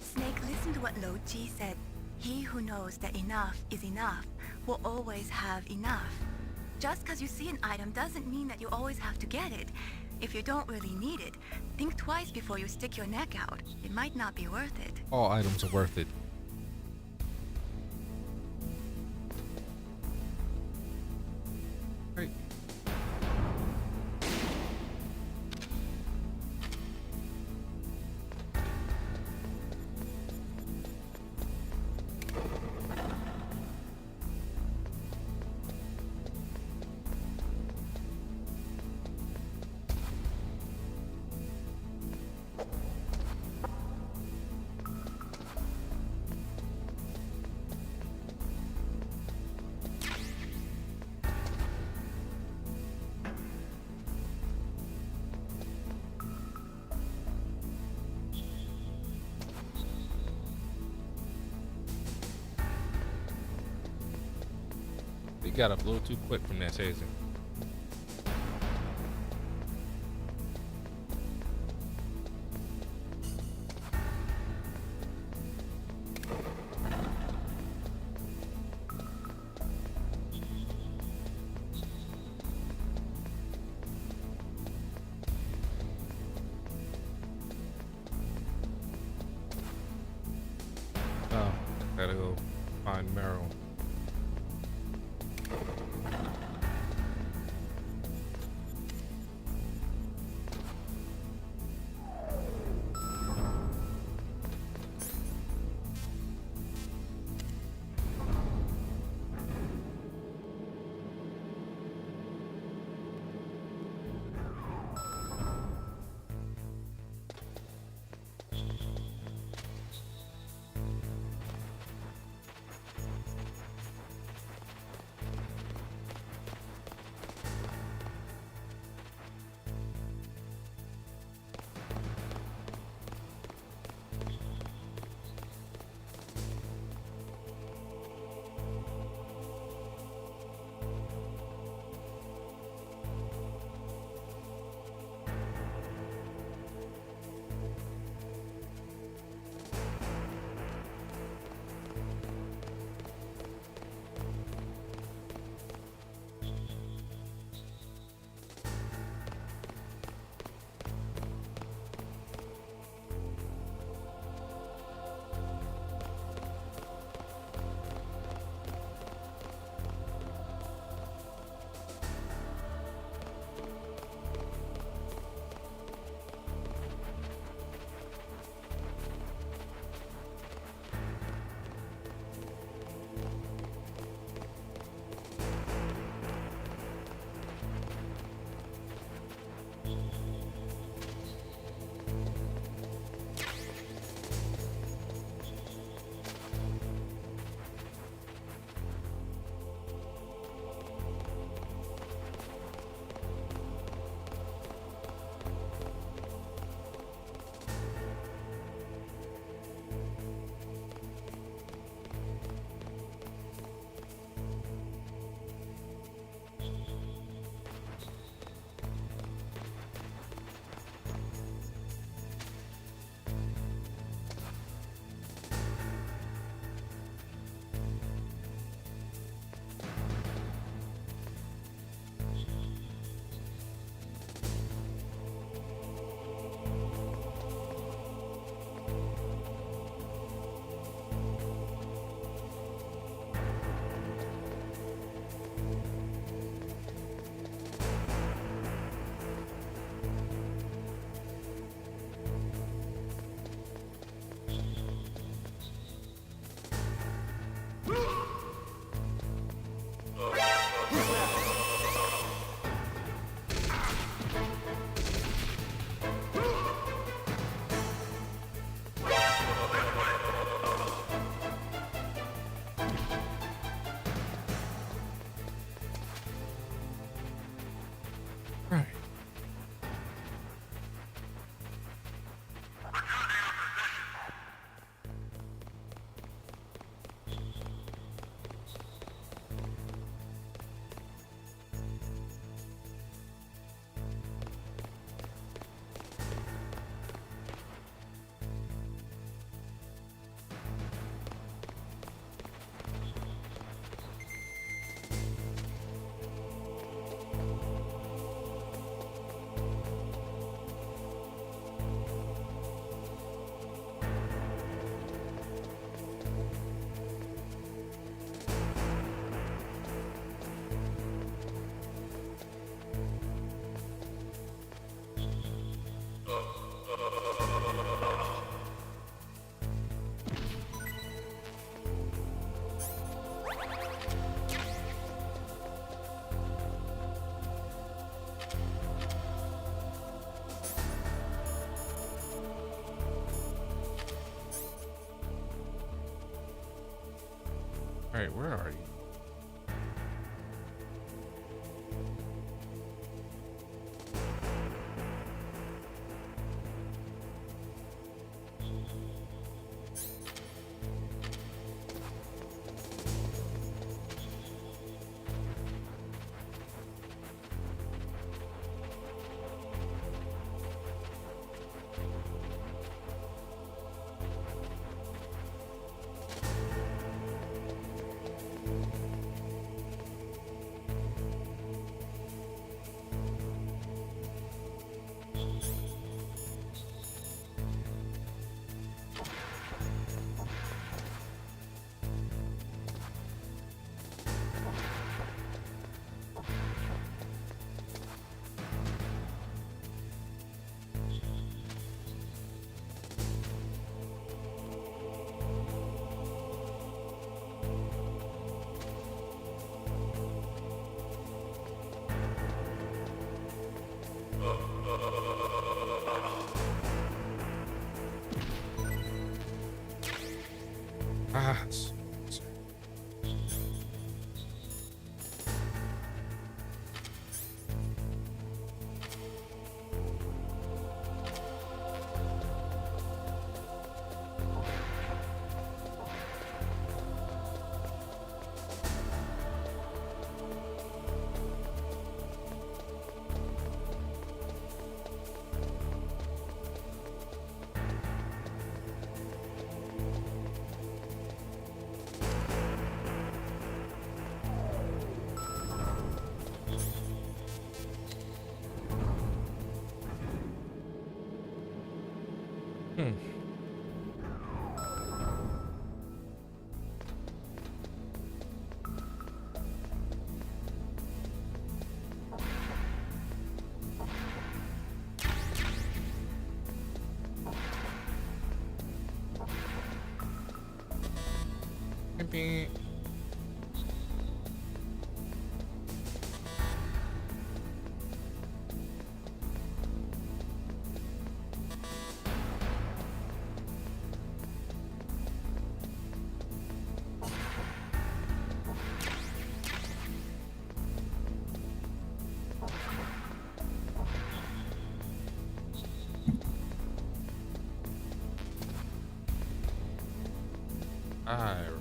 Snake, listen to what Lo Ji said. He who knows that enough is enough will always have enough. Just because you see an item doesn't mean that you always have to get it. If you don't really need it, think twice before you stick your neck out. It might not be worth it. All items are worth it. Right. They got up a little too quick from that chasing. Oh, gotta go find Meryl. All right, where are you? Ah, Beep. Ah.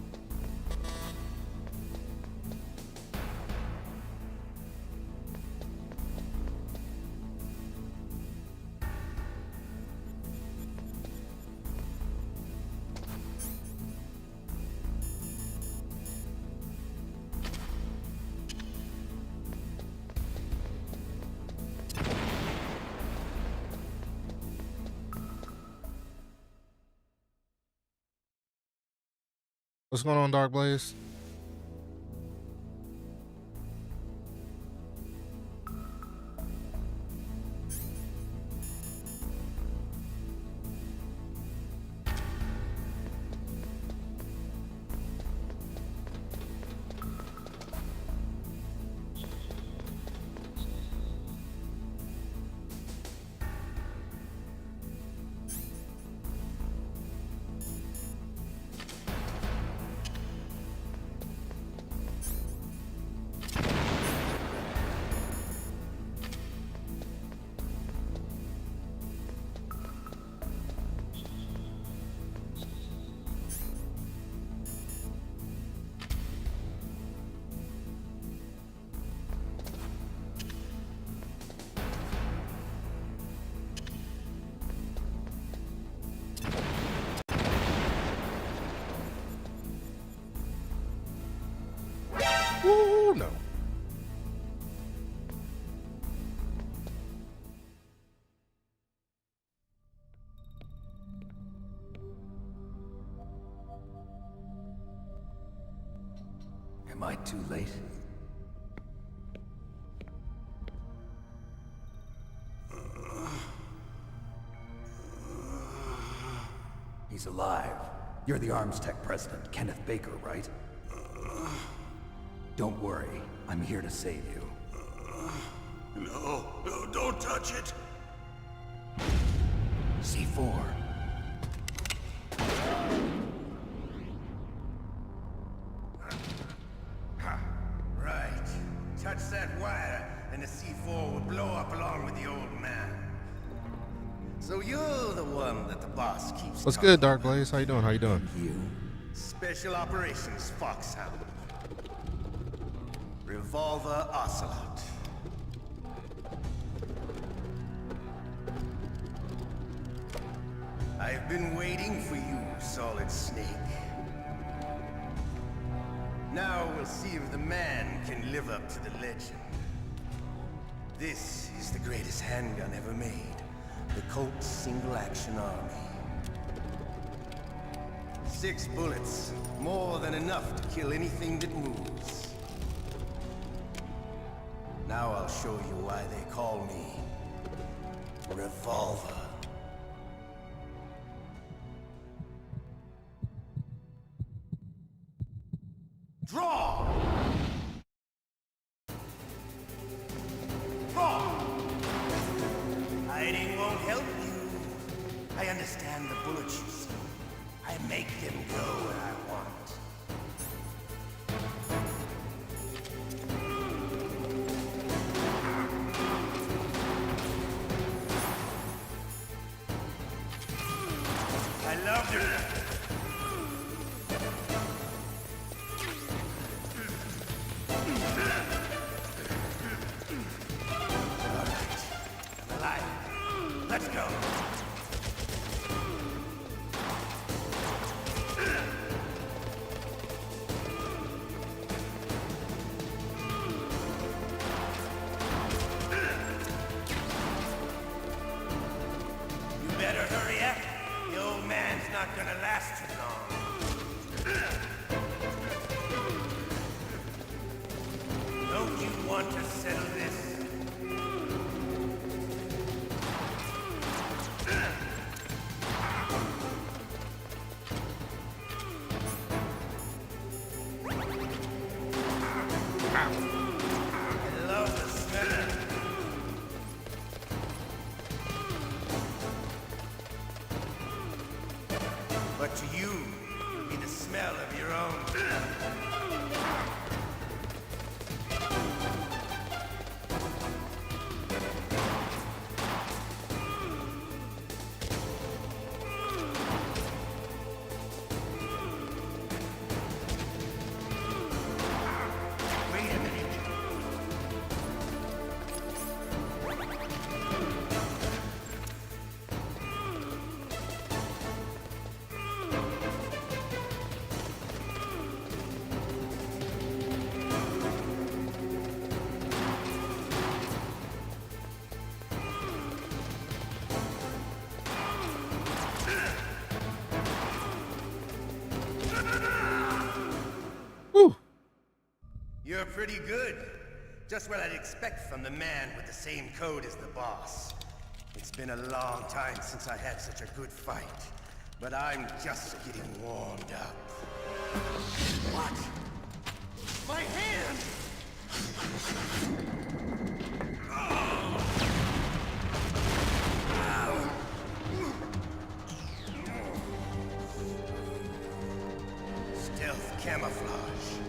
What's going on, Dark Blaze? Woo, no. Am I too late? He's alive. You're the Arms Tech president, Kenneth Baker, right? Don't worry. I'm here to save you. No, don't touch it! C4. So you're the one that the boss keeps What's good, Dark Blaze? How you doing? How you doing? Special Operations Foxhound. Revolver Ocelot. I've been waiting for you, Solid Snake. Now we'll see if the man can live up to the legend. This is the greatest handgun ever made. The Colt Single Action Army. 6 bullets, more than enough to kill anything that moves. Now I'll show you why they call me Revolver. Draw! Draw! Hiding won't help you. I understand the bullets you see. I make them go where I want. I love it. Let's go. You better hurry up. The old man's not gonna last too long. Don't you want to settle this? I love the smell. But to you, it'll be the smell of your own. Wait a minute. Woo. You're pretty good. Just what I'd expect from the man with the same code as the boss. It's been a long time since I had such a good fight, but I'm just getting warmed up. What? My hand! Stealth camouflage.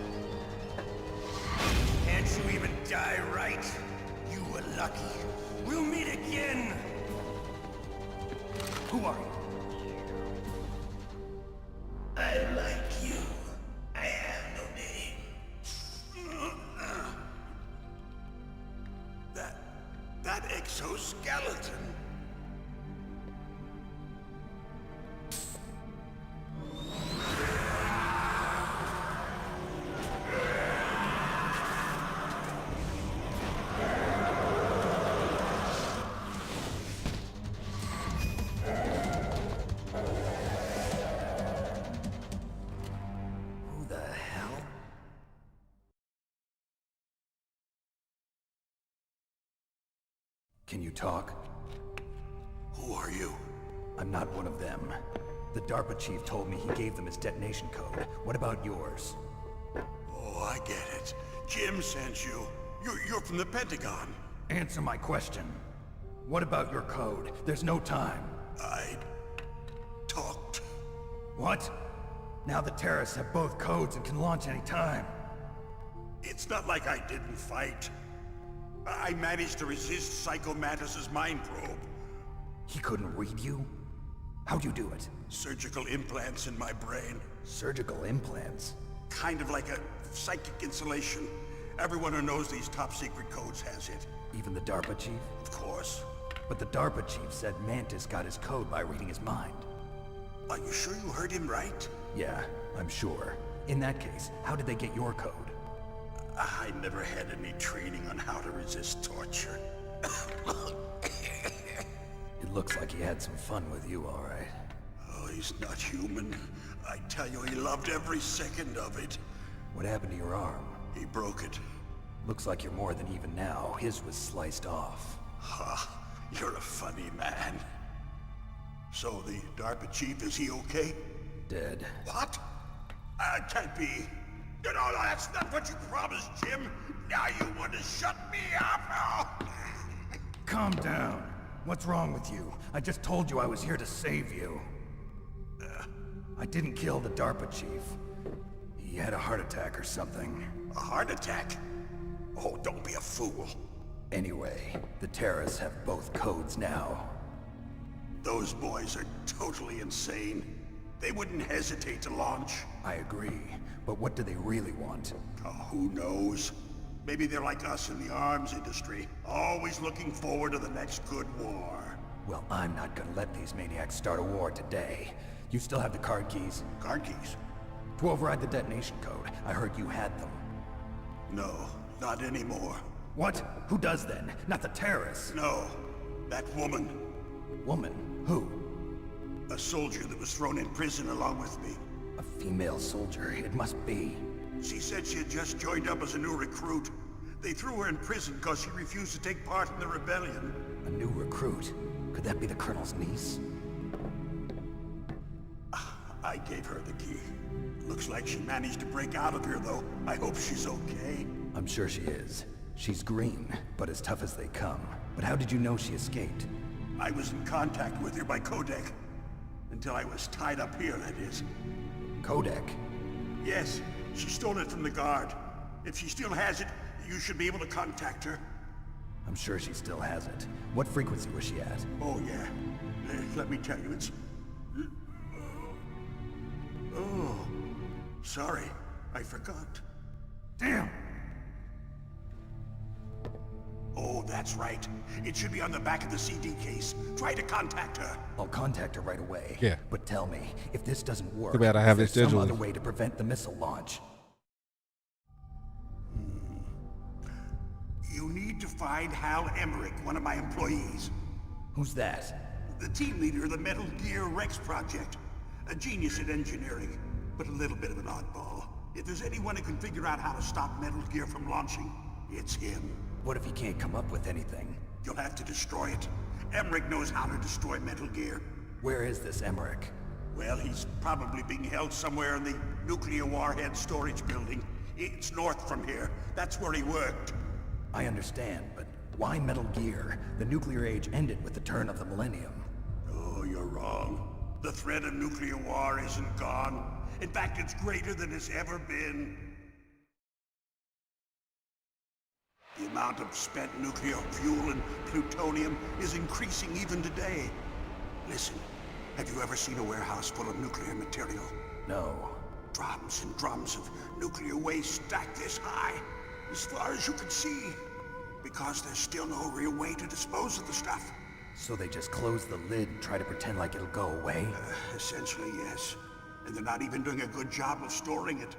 Can't you even die right? You were lucky. We'll meet again! Who are you? I like you. I have no name. That exoskeleton. Who the hell? Can you talk? Who are you? I'm not one of them. The DARPA chief told me he gave them his detonation code. What about yours? Oh, I get it. Jim sent you. You're from the Pentagon. Answer my question. What about your code? There's no time. I talked. What? Now the terrorists have both codes and can launch any time. It's not like I didn't fight. I managed to resist Psycho Mantis's mind probe. He couldn't read you? How'd you do it? Surgical implants in my brain. Surgical implants? Kind of like a psychic insulation. Everyone who knows these top secret codes has it. Even the DARPA chief? Of course. But the DARPA chief said Mantis got his code by reading his mind. Are you sure you heard him right? Yeah, I'm sure. In that case, how did they get your code? I never had any training on how to resist torture. It looks like he had some fun with you, all right. Oh, he's not human. I tell you, he loved every second of it. What happened to your arm? He broke it. Looks like you're more than even now. His was sliced off. Ha, you're a funny man. So the DARPA chief, is he okay? Dead. What? Can't be. No, that's not what you promised, Jim. Now you want to shut me up? Calm down. What's wrong with you? I just told you I was here to save you. I didn't kill the DARPA chief. He had a heart attack or something. A heart attack? Oh, don't be a fool. Anyway, the terrorists have both codes now. Those boys are totally insane. They wouldn't hesitate to launch. I agree, but what do they really want? Oh, who knows? Maybe they're like us in the arms industry, always looking forward to the next good war. Well, I'm not gonna let these maniacs start a war today. You still have the card keys? Card keys? To override the detonation code. I heard you had them. No, not anymore. What? Who does then? Not the terrorists? No, that woman. Woman? Who? A soldier that was thrown in prison along with me. A female soldier, it must be. She said she had just joined up as a new recruit. They threw her in prison because she refused to take part in the rebellion. A new recruit? Could that be the Colonel's niece? I gave her the key. Looks like she managed to break out of here, though. I hope she's okay. I'm sure she is. She's green, but as tough as they come. But how did you know she escaped? I was in contact with her by codec. Until I was tied up here, that is. Codec? Yes, she stole it from the guard. If she still has it, you should be able to contact her. I'm sure she still has it. What frequency was she at? Oh, yeah. Let me tell you, it's... Oh, sorry. I forgot. Damn! Oh, that's right. It should be on the back of the CD case. Try to contact her. I'll contact her right away. Yeah. But tell me, if this doesn't work, Too bad I have is this there some digitally. other way to prevent the missile launch? You need to find Hal Emmerich, one of my employees. Who's that? The team leader of the Metal Gear Rex project. A genius at engineering, but a little bit of an oddball. If there's anyone who can figure out how to stop Metal Gear from launching, it's him. What if he can't come up with anything? You'll have to destroy it. Emmerich knows how to destroy Metal Gear. Where is this Emmerich? Well, he's probably being held somewhere in the nuclear warhead storage building. It's north from here. That's where he worked. I understand, but why Metal Gear? The nuclear age ended with the turn of the millennium. Oh, you're wrong. The threat of nuclear war isn't gone. In fact, it's greater than it's ever been. The amount of spent nuclear fuel and plutonium is increasing even today. Listen, have you ever seen a warehouse full of nuclear material? No. Drums and drums of nuclear waste stacked this high, as far as you can see, because there's still no real way to dispose of the stuff. So they just close the lid and try to pretend like it'll go away? Essentially, yes. And they're not even doing a good job of storing it.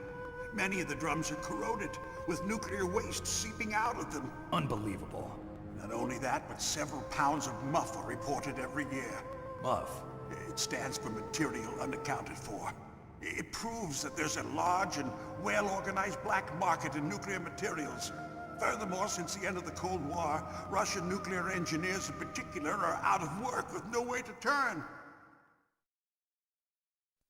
Many of the drums are corroded, with nuclear waste seeping out of them. Unbelievable. Not only that, but several pounds of muff are reported every year. Muff? It stands for material unaccounted for. It proves that there's a large and well-organized black market in nuclear materials. Furthermore, since the end of the Cold War, Russian nuclear engineers in particular are out of work with no way to turn.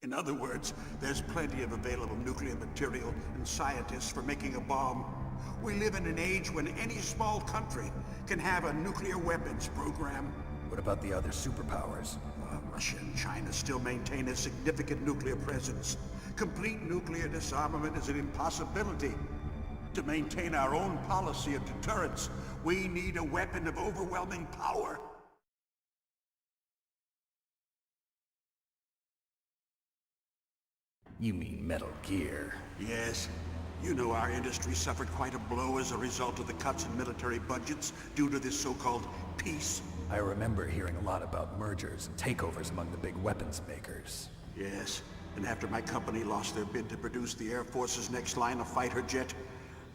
In other words, there's plenty of available nuclear material and scientists for making a bomb. We live in an age when any small country can have a nuclear weapons program. What about the other superpowers? Russia and China still maintain a significant nuclear presence. Complete nuclear disarmament is an impossibility. To maintain our own policy of deterrence, we need a weapon of overwhelming power. You mean Metal Gear. Yes. You know our industry suffered quite a blow as a result of the cuts in military budgets due to this so-called peace. I remember hearing a lot about mergers and takeovers among the big weapons makers. Yes. And after my company lost their bid to produce the Air Force's next line of fighter jet,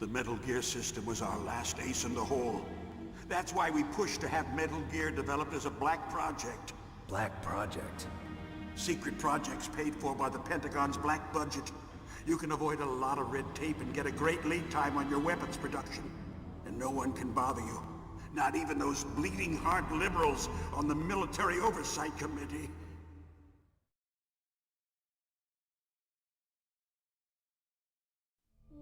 the Metal Gear system was our last ace in the hole. That's why we pushed to have Metal Gear developed as a black project. Black project? Secret projects paid for by the Pentagon's black budget. You can avoid a lot of red tape and get a great lead time on your weapons production. And no one can bother you. Not even those bleeding heart liberals on the Military Oversight Committee.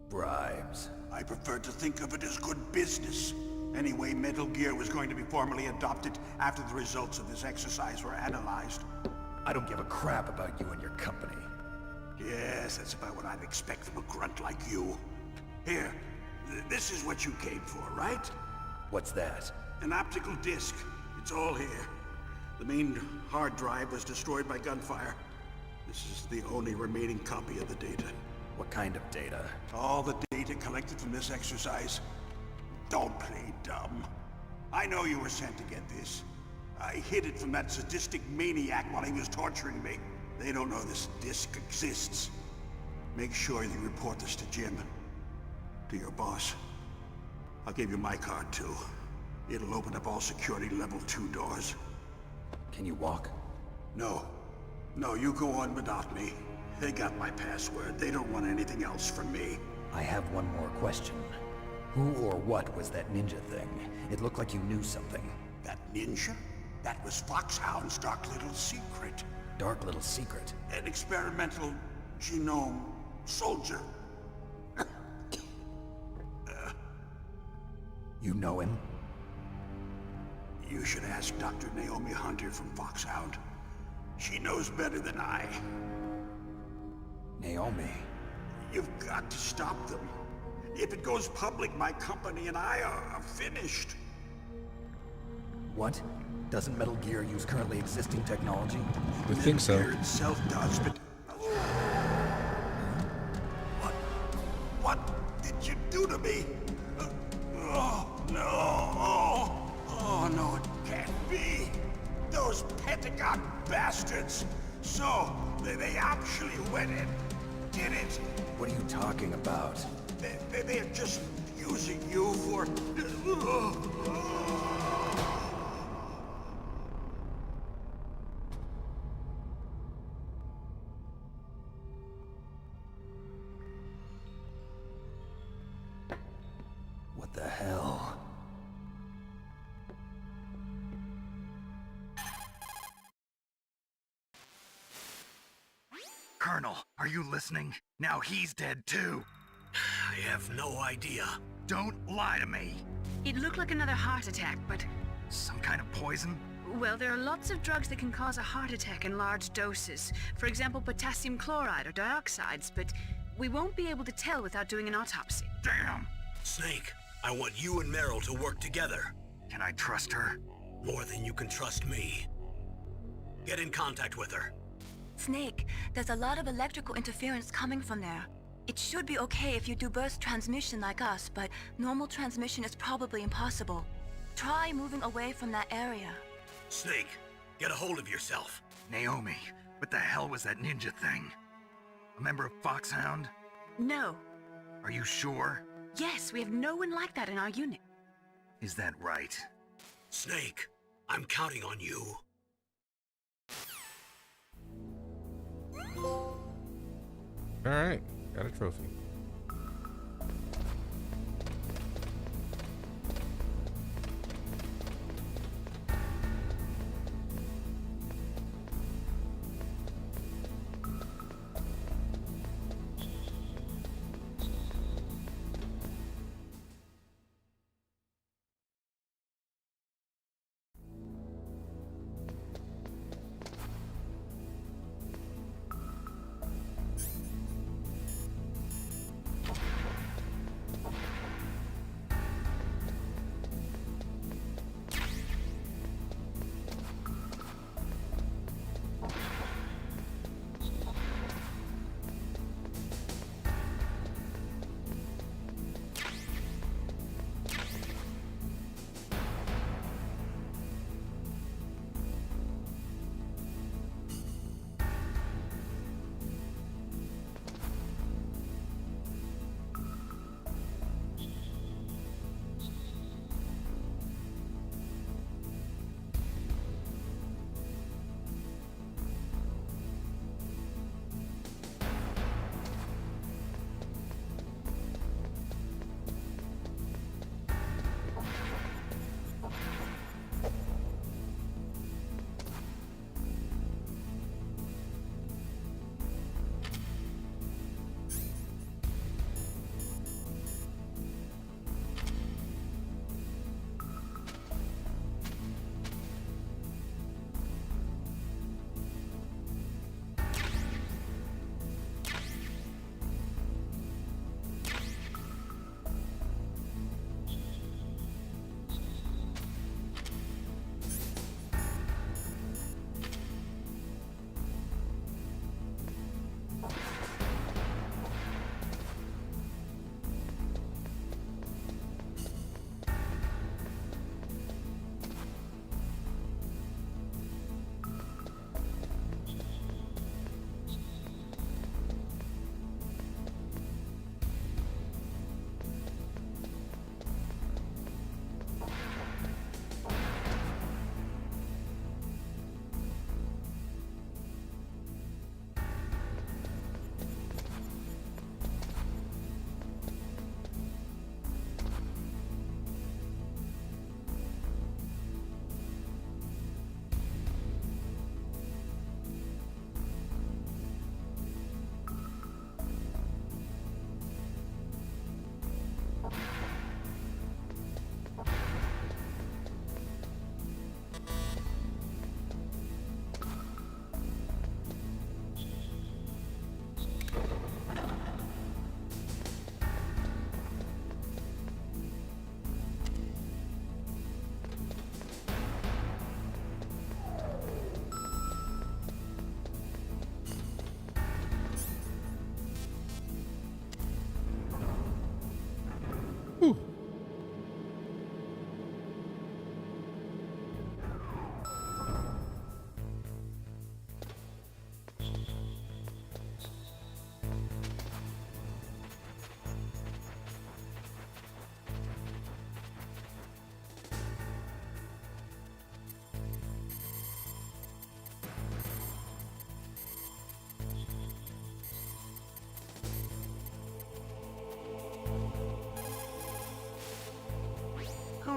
Bribes. I prefer to think of it as good business. Anyway, Metal Gear was going to be formally adopted after the results of this exercise were analyzed. I don't give a crap about you and your company. Yes, that's about what I'd expect from a grunt like you. Here, this is what you came for, right? What's that? An optical disc. It's all here. The main hard drive was destroyed by gunfire. This is the only remaining copy of the data. What kind of data? All the data collected from this exercise. Don't play dumb. I know you were sent to get this. I hid it from that sadistic maniac while he was torturing me. They don't know this disc exists. Make sure you report this to Jim. To your boss. I'll give you my card too. It'll open up all security level 2 doors. Can you walk? No. No, you go on without me. They got my password. They don't want anything else from me. I have one more question. Who or what was that ninja thing? It looked like you knew something. That ninja? That was Foxhound's dark little secret. Dark little secret? An experimental genome soldier. You know him? You should ask Dr. Naomi Hunter from Foxhound. She knows better than I. Naomi? You've got to stop them. If it goes public, my company and I are finished. What? Doesn't Metal Gear use currently existing technology? I think so. Metal Gear itself does, but... What did you do to me? Oh, no. Oh, no, it can't be. Those Pentagon bastards. So, they actually went and did it. What are you talking about? They're just using you for... What the hell? Colonel, are you listening? Now he's dead too. I have no idea. Don't lie to me. It looked like another heart attack, but... Some kind of poison? Well, there are lots of drugs that can cause a heart attack in large doses. For example, potassium chloride or dioxides, but we won't be able to tell without doing an autopsy. Damn! Snake, I want you and Meryl to work together. Can I trust her? More than you can trust me. Get in contact with her. Snake, there's a lot of electrical interference coming from there. It should be okay if you do burst transmission like us, but normal transmission is probably impossible. Try moving away from that area. Snake, get a hold of yourself. Naomi, what the hell was that ninja thing? A member of Foxhound? No. Are you sure? Yes, we have no one like that in our unit. Is that right? Snake, I'm counting on you. Alright, got a trophy.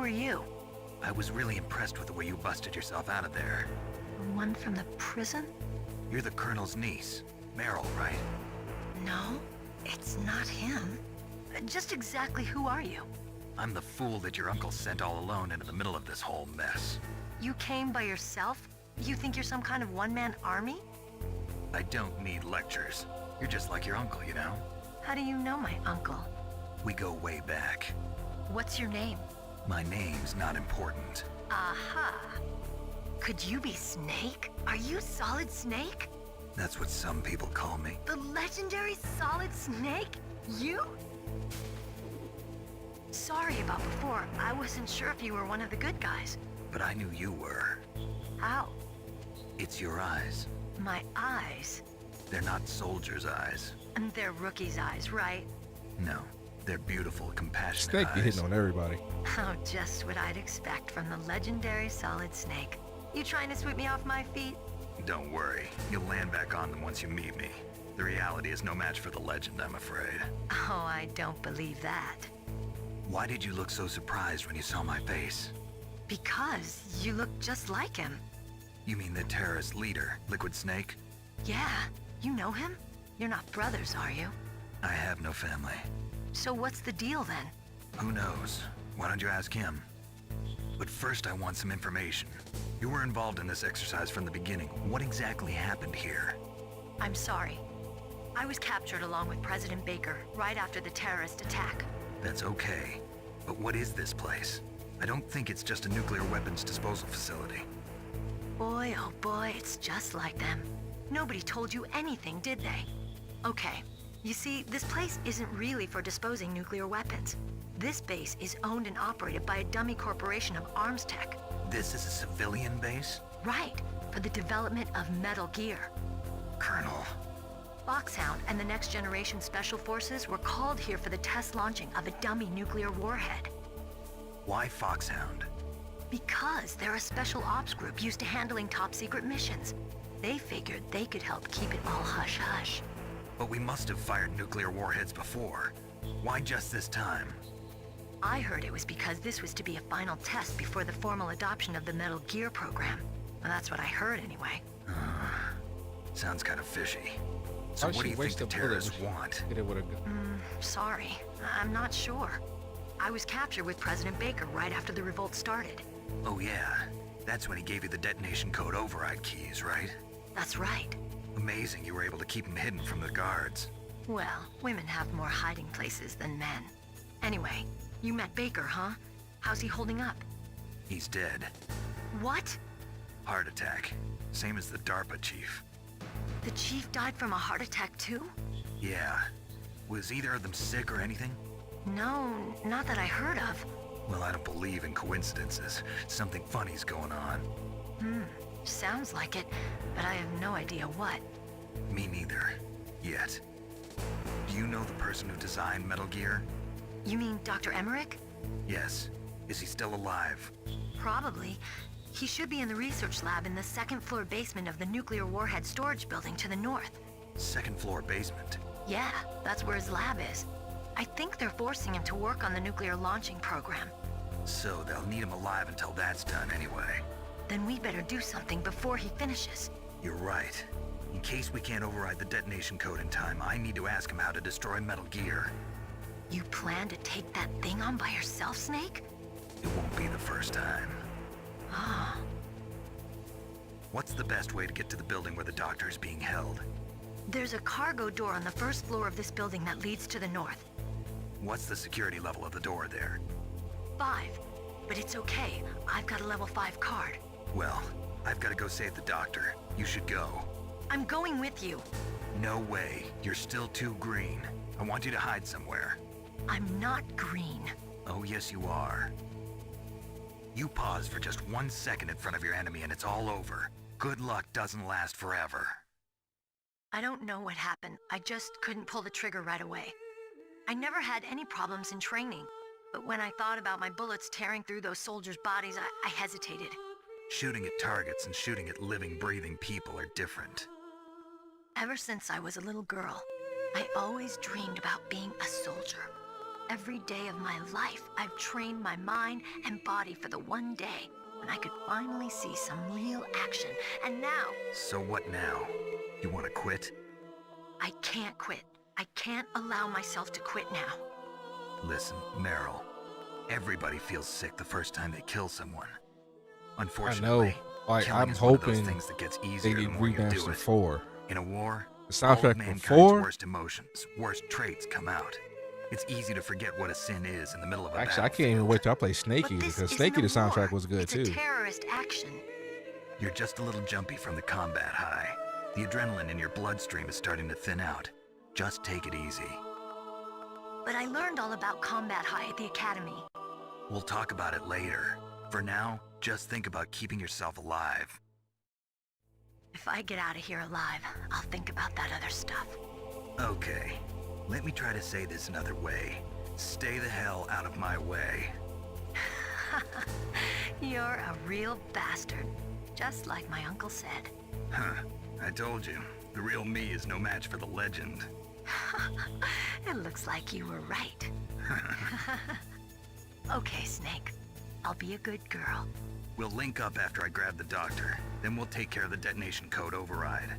are you? I was really impressed with the way you busted yourself out of there. The one from the prison? You're the Colonel's niece, Meryl, right? No, it's not him. Just exactly who are you? I'm the fool that your uncle sent all alone into the middle of this whole mess. You came by yourself? You think you're some kind of one-man army? I don't need lectures. You're just like your uncle, you know? How do you know my uncle? We go way back. What's your name? My name's not important. Aha. Could you be Snake? Are you Solid Snake? That's what some people call me. The legendary Solid Snake? You? Sorry about before. I wasn't sure if you were one of the good guys. But I knew you were. How? It's your eyes. My eyes? They're not soldiers' eyes. And they're rookies' eyes, right? No, they're beautiful, compassionate Snake be eyes. hitting on everybody. Oh, just what I'd expect from the legendary Solid Snake. You trying to sweep me off my feet? Don't worry, you'll land back on them once you meet me. The reality is no match for the legend, I'm afraid. Oh, I don't believe that. Why did you look so surprised when you saw my face? Because you look just like him. You mean the terrorist leader, Liquid Snake? Yeah, you know him? You're not brothers, are you? I have no family. So what's the deal then? Who knows? Why don't you ask him? But first I want some information. You were involved in this exercise from the beginning. What exactly happened here? I'm sorry. I was captured along with President Baker right after the terrorist attack. That's okay. But what is this place? I don't think it's just a nuclear weapons disposal facility. Boy, oh boy, it's just like them. Nobody told you anything, did they? Okay, you see, this place isn't really for disposing nuclear weapons. This base is owned and operated by a dummy corporation of arms tech. This is a civilian base? Right, for the development of Metal Gear. Colonel. Foxhound and the Next Generation Special Forces were called here for the test launching of a dummy nuclear warhead. Why Foxhound? Because they're a special ops group used to handling top-secret missions. They figured they could help keep it all hush-hush. But we must have fired nuclear warheads before. Why just this time? I heard it was because this was to be a final test before the formal adoption of the Metal Gear program. Well, that's what I heard anyway. Sounds kind of fishy. So Why'd what do she you think waste the a bullet terrorists when she want? hit it with a gun? Sorry, I'm not sure. I was captured with President Baker right after the revolt started. Oh yeah, that's when he gave you the detonation code override keys, right? That's right. Amazing you were able to keep him hidden from the guards. Well, women have more hiding places than men. Anyway, you met Baker, huh? How's he holding up? He's dead. What? Heart attack. Same as the DARPA chief. The chief died from a heart attack too? Yeah. Was either of them sick or anything? No, not that I heard of. Well, I don't believe in coincidences. Something funny's going on. Sounds like it, but I have no idea what. Me neither. Yet. Do you know the person who designed Metal Gear? You mean Dr. Emmerich? Yes. Is he still alive? Probably. He should be in the research lab in the second-floor basement of the nuclear warhead storage building to the north. Second floor basement. Yeah, that's where his lab is. I think they're forcing him to work on the nuclear launching program. So they'll need him alive until that's done anyway. Then we better do something before he finishes. You're right. In case we can't override the detonation code in time, I need to ask him how to destroy Metal Gear. You plan to take that thing on by yourself, Snake? It won't be the first time. Ah. What's the best way to get to the building where the doctor is being held? There's a cargo door on the first floor of this building that leads to the north. What's the security level of the door there? 5. But it's okay. I've got a level 5 card. Well, I've got to go save the doctor. You should go. I'm going with you. No way. You're still too green. I want you to hide somewhere. I'm not green. Oh, yes, you are. You pause for just 1 second in front of your enemy and it's all over. Good luck doesn't last forever. I don't know what happened. I just couldn't pull the trigger right away. I never had any problems in training, but when I thought about my bullets tearing through those soldiers' bodies, I hesitated. Shooting at targets and shooting at living, breathing people are different. Ever since I was a little girl, I always dreamed about being a soldier. every day of my life, I've trained my mind and body for the one day when I could finally see some real action. And now... So what now? You want to quit? I can't quit. I can't allow myself to quit now. Listen, Meryl. Everybody feels sick the first time they kill someone. Unfortunately, like killing I'm is one of those hoping things that gets they easier the get more you do remastered it. 4. In a war, The all of soundtrack for mankind's 4. worst emotions, worst traits come out. It's easy to forget what a sin is in the middle of a Actually, I can't even wait till I play Snakey because Snakey the soundtrack was good It's too. a terrorist action. You're just a little jumpy from the combat high. The adrenaline in your bloodstream is starting to thin out. Just take it easy. But I learned all about combat high at the academy. We'll talk about it later. For now, just think about keeping yourself alive. If I get out of here alive, I'll think about that other stuff. Okay, let me try to say this another way. Stay the hell out of my way. You're a real bastard, just like my uncle said. Huh, I told you. The real me is no match for the legend. It looks like you were right. Okay, Snake. I'll be a good girl. We'll link up after I grab the doctor. Then we'll take care of the detonation code override.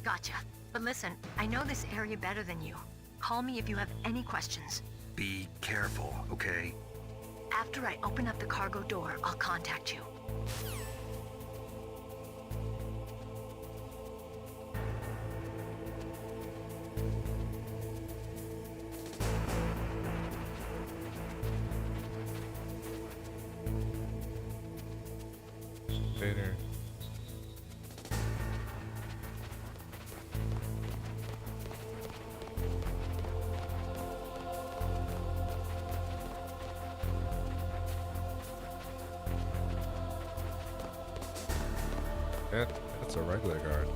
Gotcha. But listen, I know this area better than you. Call me if you have any questions. Be careful, okay? After I open up the cargo door, I'll contact you. Later. That's a regular guard.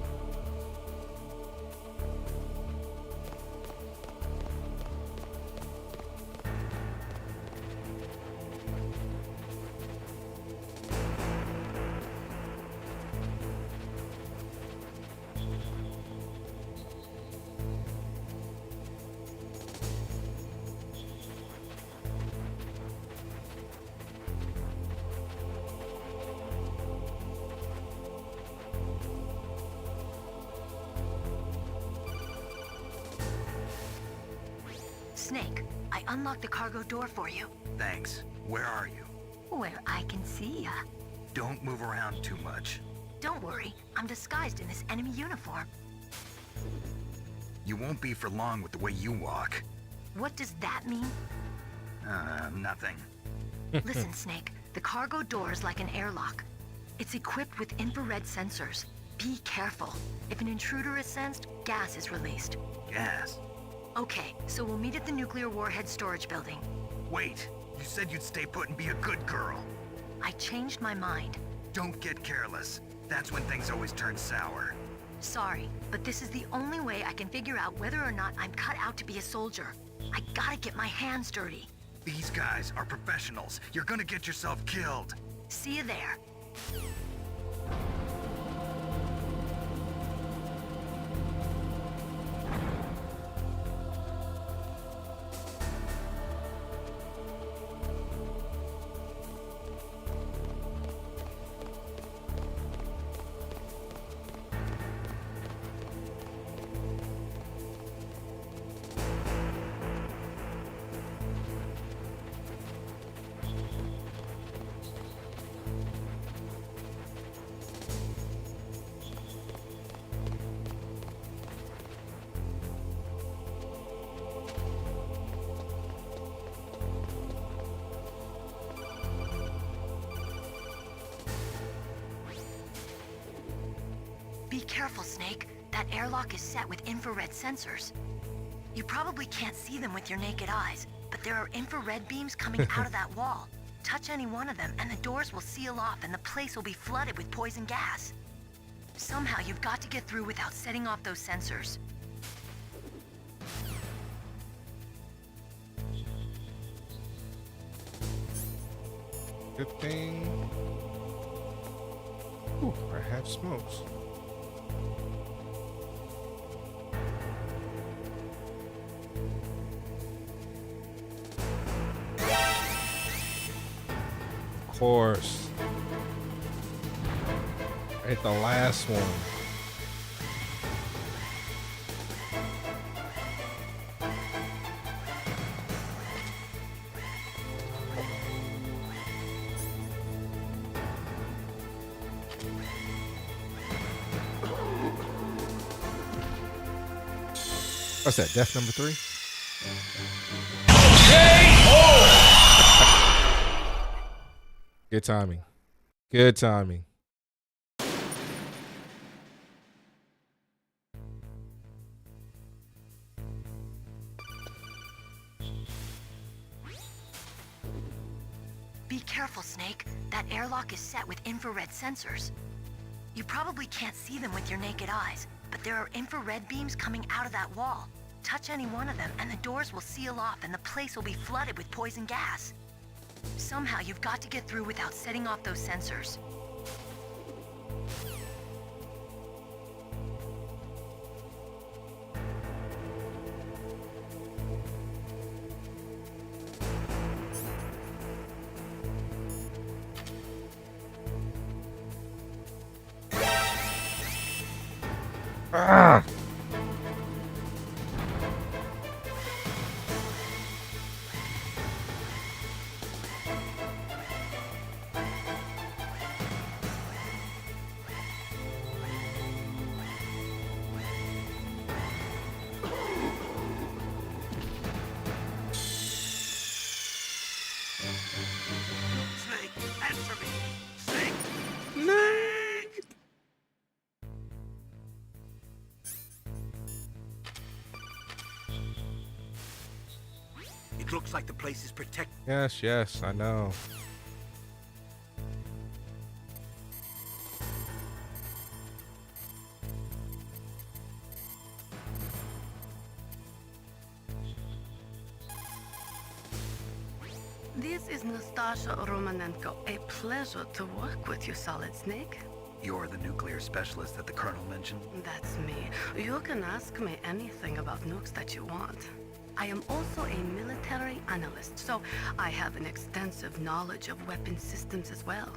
Snake, I unlocked the cargo door for you. Thanks. Where are you? Where I can see ya. Don't move around too much. Don't worry, I'm disguised in this enemy uniform. You won't be for long with the way you walk. What does that mean? Nothing. Listen, Snake, the cargo door is like an airlock. It's equipped with infrared sensors. Be careful. If an intruder is sensed, gas is released. Gas? Okay, so we'll meet at the nuclear warhead storage building. Wait, you said you'd stay put and be a good girl. I changed my mind. Don't get careless. That's when things always turn sour. Sorry, but this is the only way I can figure out whether or not I'm cut out to be a soldier. I gotta get my hands dirty. These guys are professionals. You're gonna get yourself killed. See you there. Be careful, Snake. That airlock is set with infrared sensors. You probably can't see them with your naked eyes, but there are infrared beams coming out of that wall. Touch any one of them and the doors will seal off and the place will be flooded with poison gas. Somehow you've got to get through without setting off those sensors. Good thing. Ooh, I have smokes. course. I hit the last one. What's that? Death number 3? Good timing. Good timing. Be careful, Snake. That airlock is set with infrared sensors. You probably can't see them with your naked eyes, but there are infrared beams coming out of that wall. Touch any one of them, and the doors will seal off, and the place will be flooded with poison gas. Somehow, you've got to get through without setting off those sensors. Ah! Snake, answer me! Snake! It looks like the place is protected. Yes, yes, I know. This is Nastasha Romanenko. A pleasure to work with you, Solid Snake. You're the nuclear specialist that the Colonel mentioned? That's me. You can ask me anything about nukes that you want. I am also a military analyst, so I have an extensive knowledge of weapon systems as well.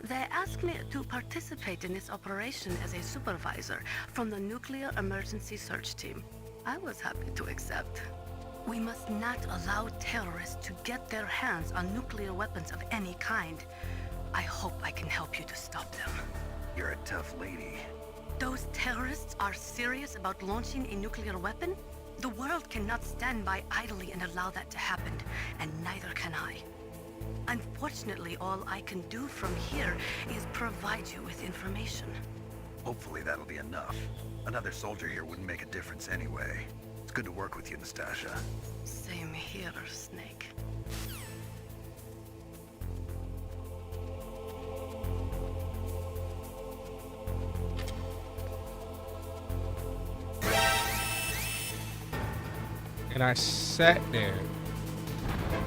They asked me to participate in this operation as a supervisor from the Nuclear Emergency Search Team. I was happy to accept. We must not allow terrorists to get their hands on nuclear weapons of any kind. I hope I can help you to stop them. You're a tough lady. Those terrorists are serious about launching a nuclear weapon? The world cannot stand by idly and allow that to happen, and neither can I. Unfortunately, all I can do from here is provide you with information. Hopefully that'll be enough. Another soldier here wouldn't make a difference anyway. It's good to work with you, Nastasha. Same here, Snake. And I sat there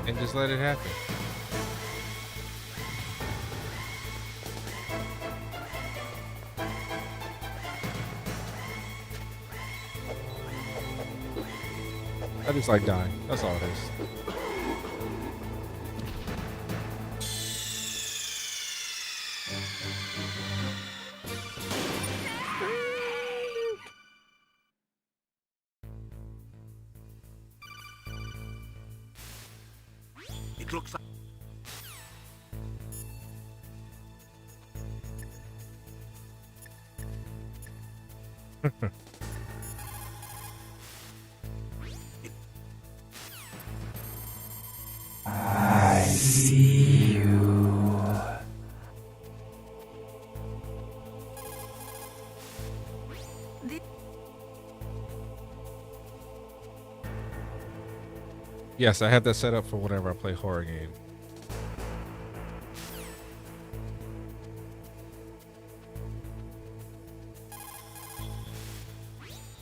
and just let it happen. I just like dying. That's all it is. It looks like... I see you. Yes, I have that set up for whenever I play horror games.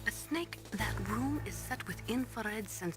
A Snake, that room is set with infrared sensors.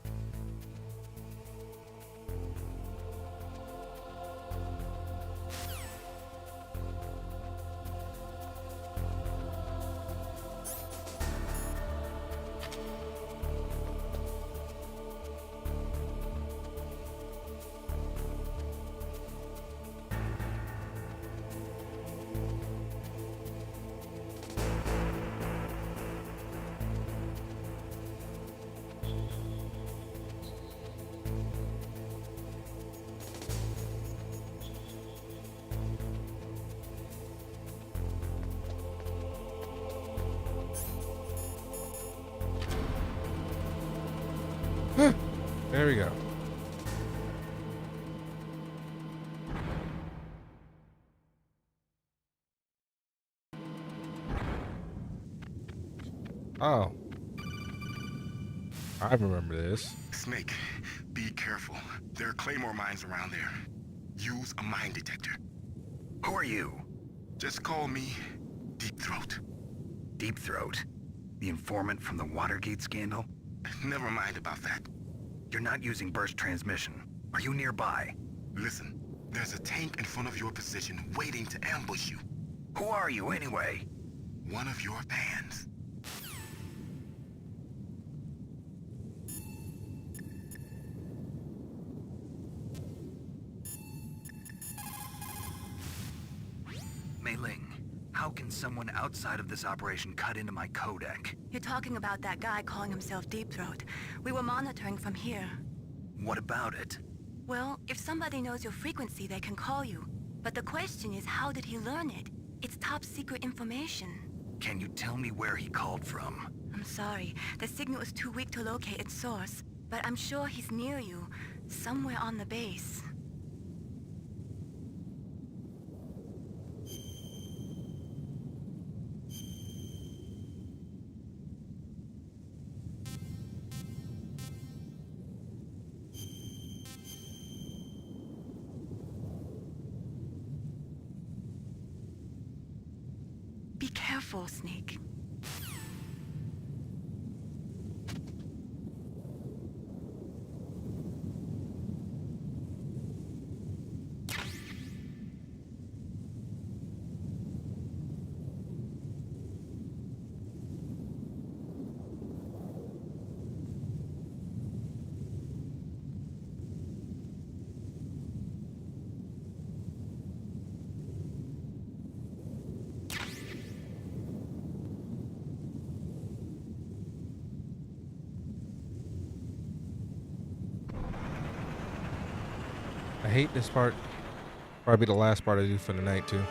There we go. Oh. I remember this. Snake, be careful. There are claymore mines around there. Use a mine detector. Who are you? Just call me Deep Throat. Deep Throat? The informant from the Watergate scandal? Never mind about that. You're not using burst transmission. Are you nearby? Listen, there's a tank in front of your position waiting to ambush you. Who are you anyway? One of your fans. Mei Ling, how can someone outside of this operation cut into my codec? You're talking about that guy calling himself Deep Throat. We were monitoring from here. What about it? Well, if somebody knows your frequency, they can call you. But the question is, how did he learn it? It's top secret information. Can you tell me where he called from? I'm sorry. The signal is too weak to locate its source. But I'm sure he's near you, somewhere on the base. Be careful, Snake. I hate this part. Probably the last part I do for the night too.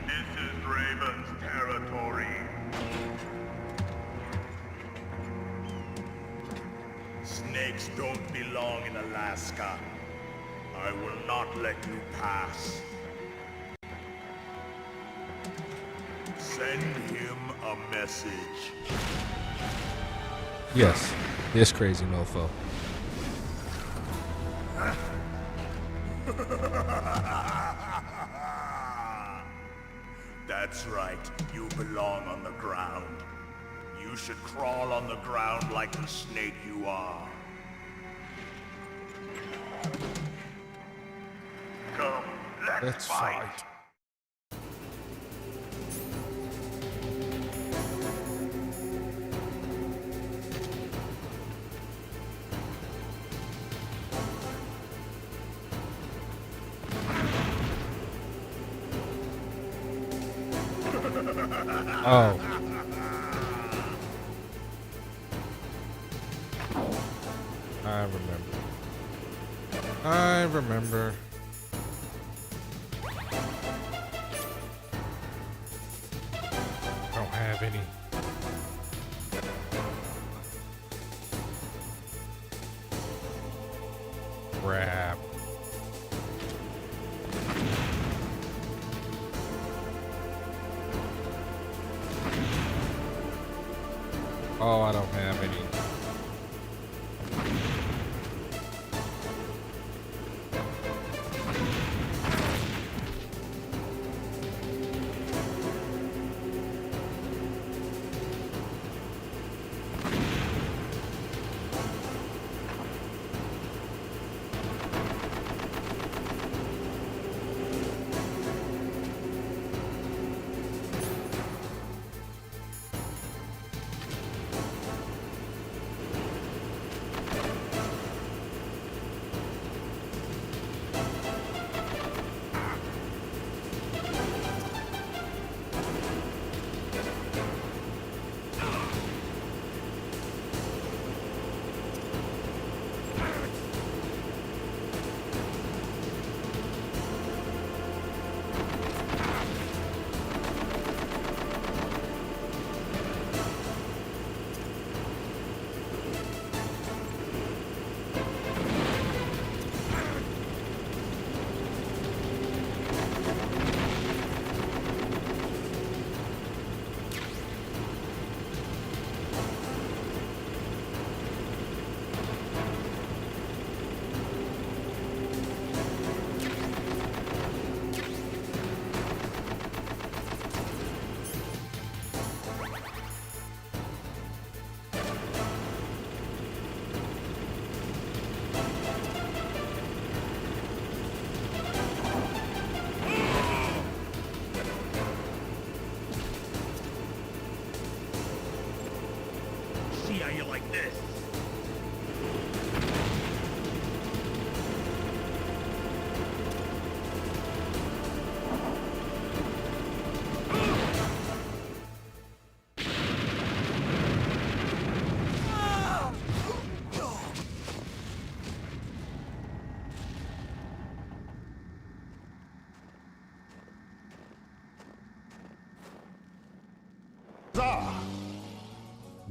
This is Raven's territory. Snakes don't belong in Alaska. I will not let you pass. Send him a message. Yes, this crazy mofo. That's right, you belong on the ground. You should crawl on the ground like the snake you are. Come, let's fight. Oh. I remember. Don't have any. Crap. Oh, I don't have any.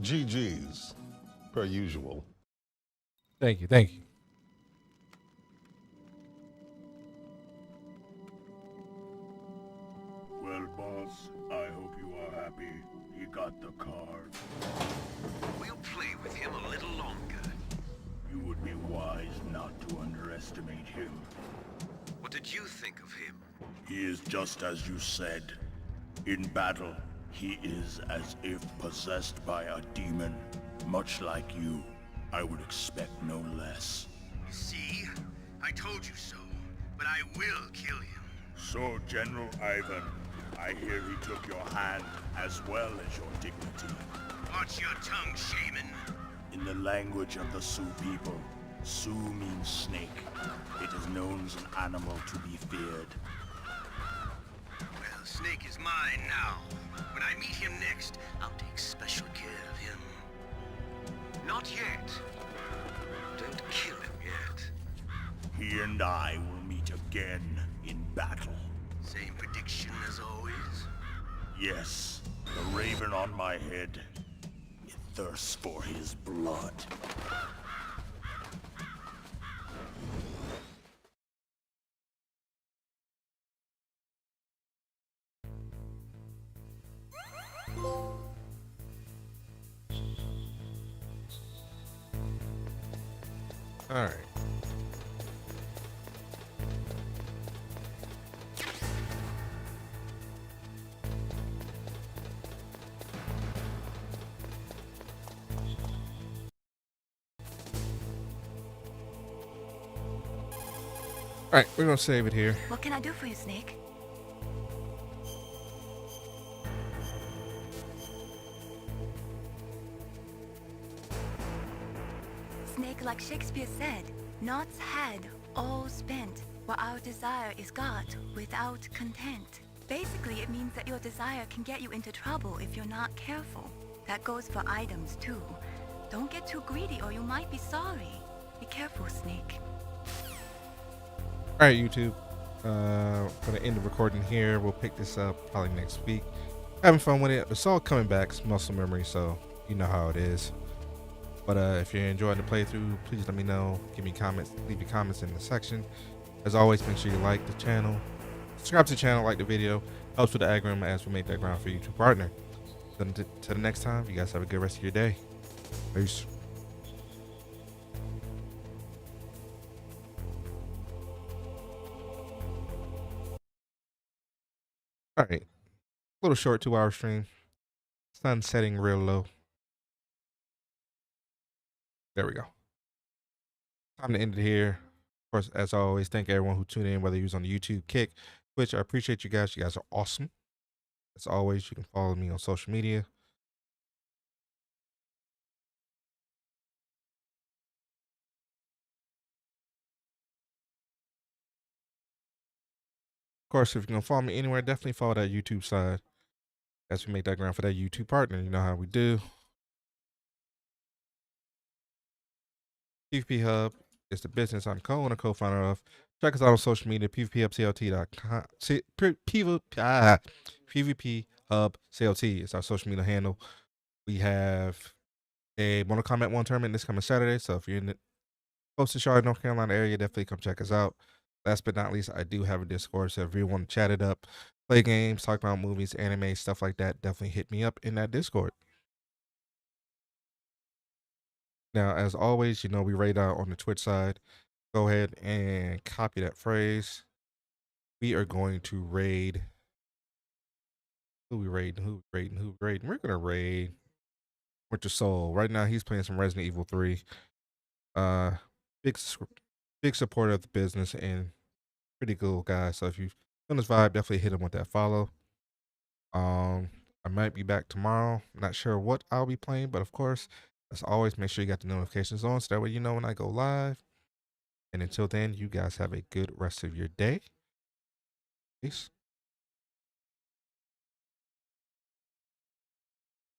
GG's, per usual. Thank you, thank you. Well, boss, I hope you are happy. He got the card. We'll play with him a little longer. You would be wise not to underestimate him. What did you think of him? He is just as you said. In battle, he is as if possessed by a demon. Much like you, I would expect no less. See? I told you so, but I will kill him. So, General Ivan, I hear he took your hand as well as your dignity. Watch your tongue, shaman. In the language of the Sioux people, Sioux means snake. It is known as an animal to be feared. Well, Snake is mine now. When I meet him next, I'll take special care of him. Not yet. Don't kill him yet. He and I will meet again in battle. Same prediction as always? Yes, the raven on my head. It thirsts for his blood. All right. All right, we're gonna save it here. What can I do for you, Snake? Snake, like Shakespeare said, knots had all spent, while our desire is got without content. Basically, it means that your desire can get you into trouble if you're not careful. That goes for items too. Don't get too greedy or you might be sorry. Be careful, Snake. All right, YouTube. Gonna end the recording here. We'll pick this up probably next week. Having fun with it. It's all coming back. It's muscle memory, so you know how it is. But if you're enjoying the playthrough, please let me know. Give me comments. Leave your comments in the section. As always, make sure you like the channel. Subscribe to the channel, like the video. Helps with the algorithm as we make that ground for you to partner. So until the next time, you guys have a good rest of your day. Peace. All right. Little short 2-hour stream. Sun setting real low. There we go. Time to end it here. Of course, as always, thank everyone who tuned in, whether you was on the YouTube, Kick, Twitch. I appreciate you guys. You guys are awesome. As always, you can follow me on social media. Of course, if you're going to follow me anywhere, definitely follow that YouTube side as we make that ground for that YouTube partner. You know how we do. PvP Hub is the business I'm co-owner, co-founder of. Check us out on social media, pvphubclt.com. PvP Hub CLT is our social media handle. We have a Mortal Kombat 1 tournament this coming Saturday, so if you're in the close to Charlotte, North Carolina area, definitely come check us out. Last but not least, I do have a Discord, so if you want to chat it up, play games, talk about movies, anime, stuff like that, definitely hit me up in that Discord. Now, as always, you know, we raid out on the Twitch side. Go ahead and copy that phrase. We are going to raid. Who we raiding? Who we raiding? Who we raiding? We're going to raid Winter Soul. Right now, he's playing some Resident Evil 3. Big supporter of the business and pretty cool guy. So if you on this vibe, definitely hit him with that follow. I might be back tomorrow. I'm not sure what I'll be playing, but of course, as always, make sure you got the notifications on so that way you know when I go live. And until then, you guys have a good rest of your day. Peace.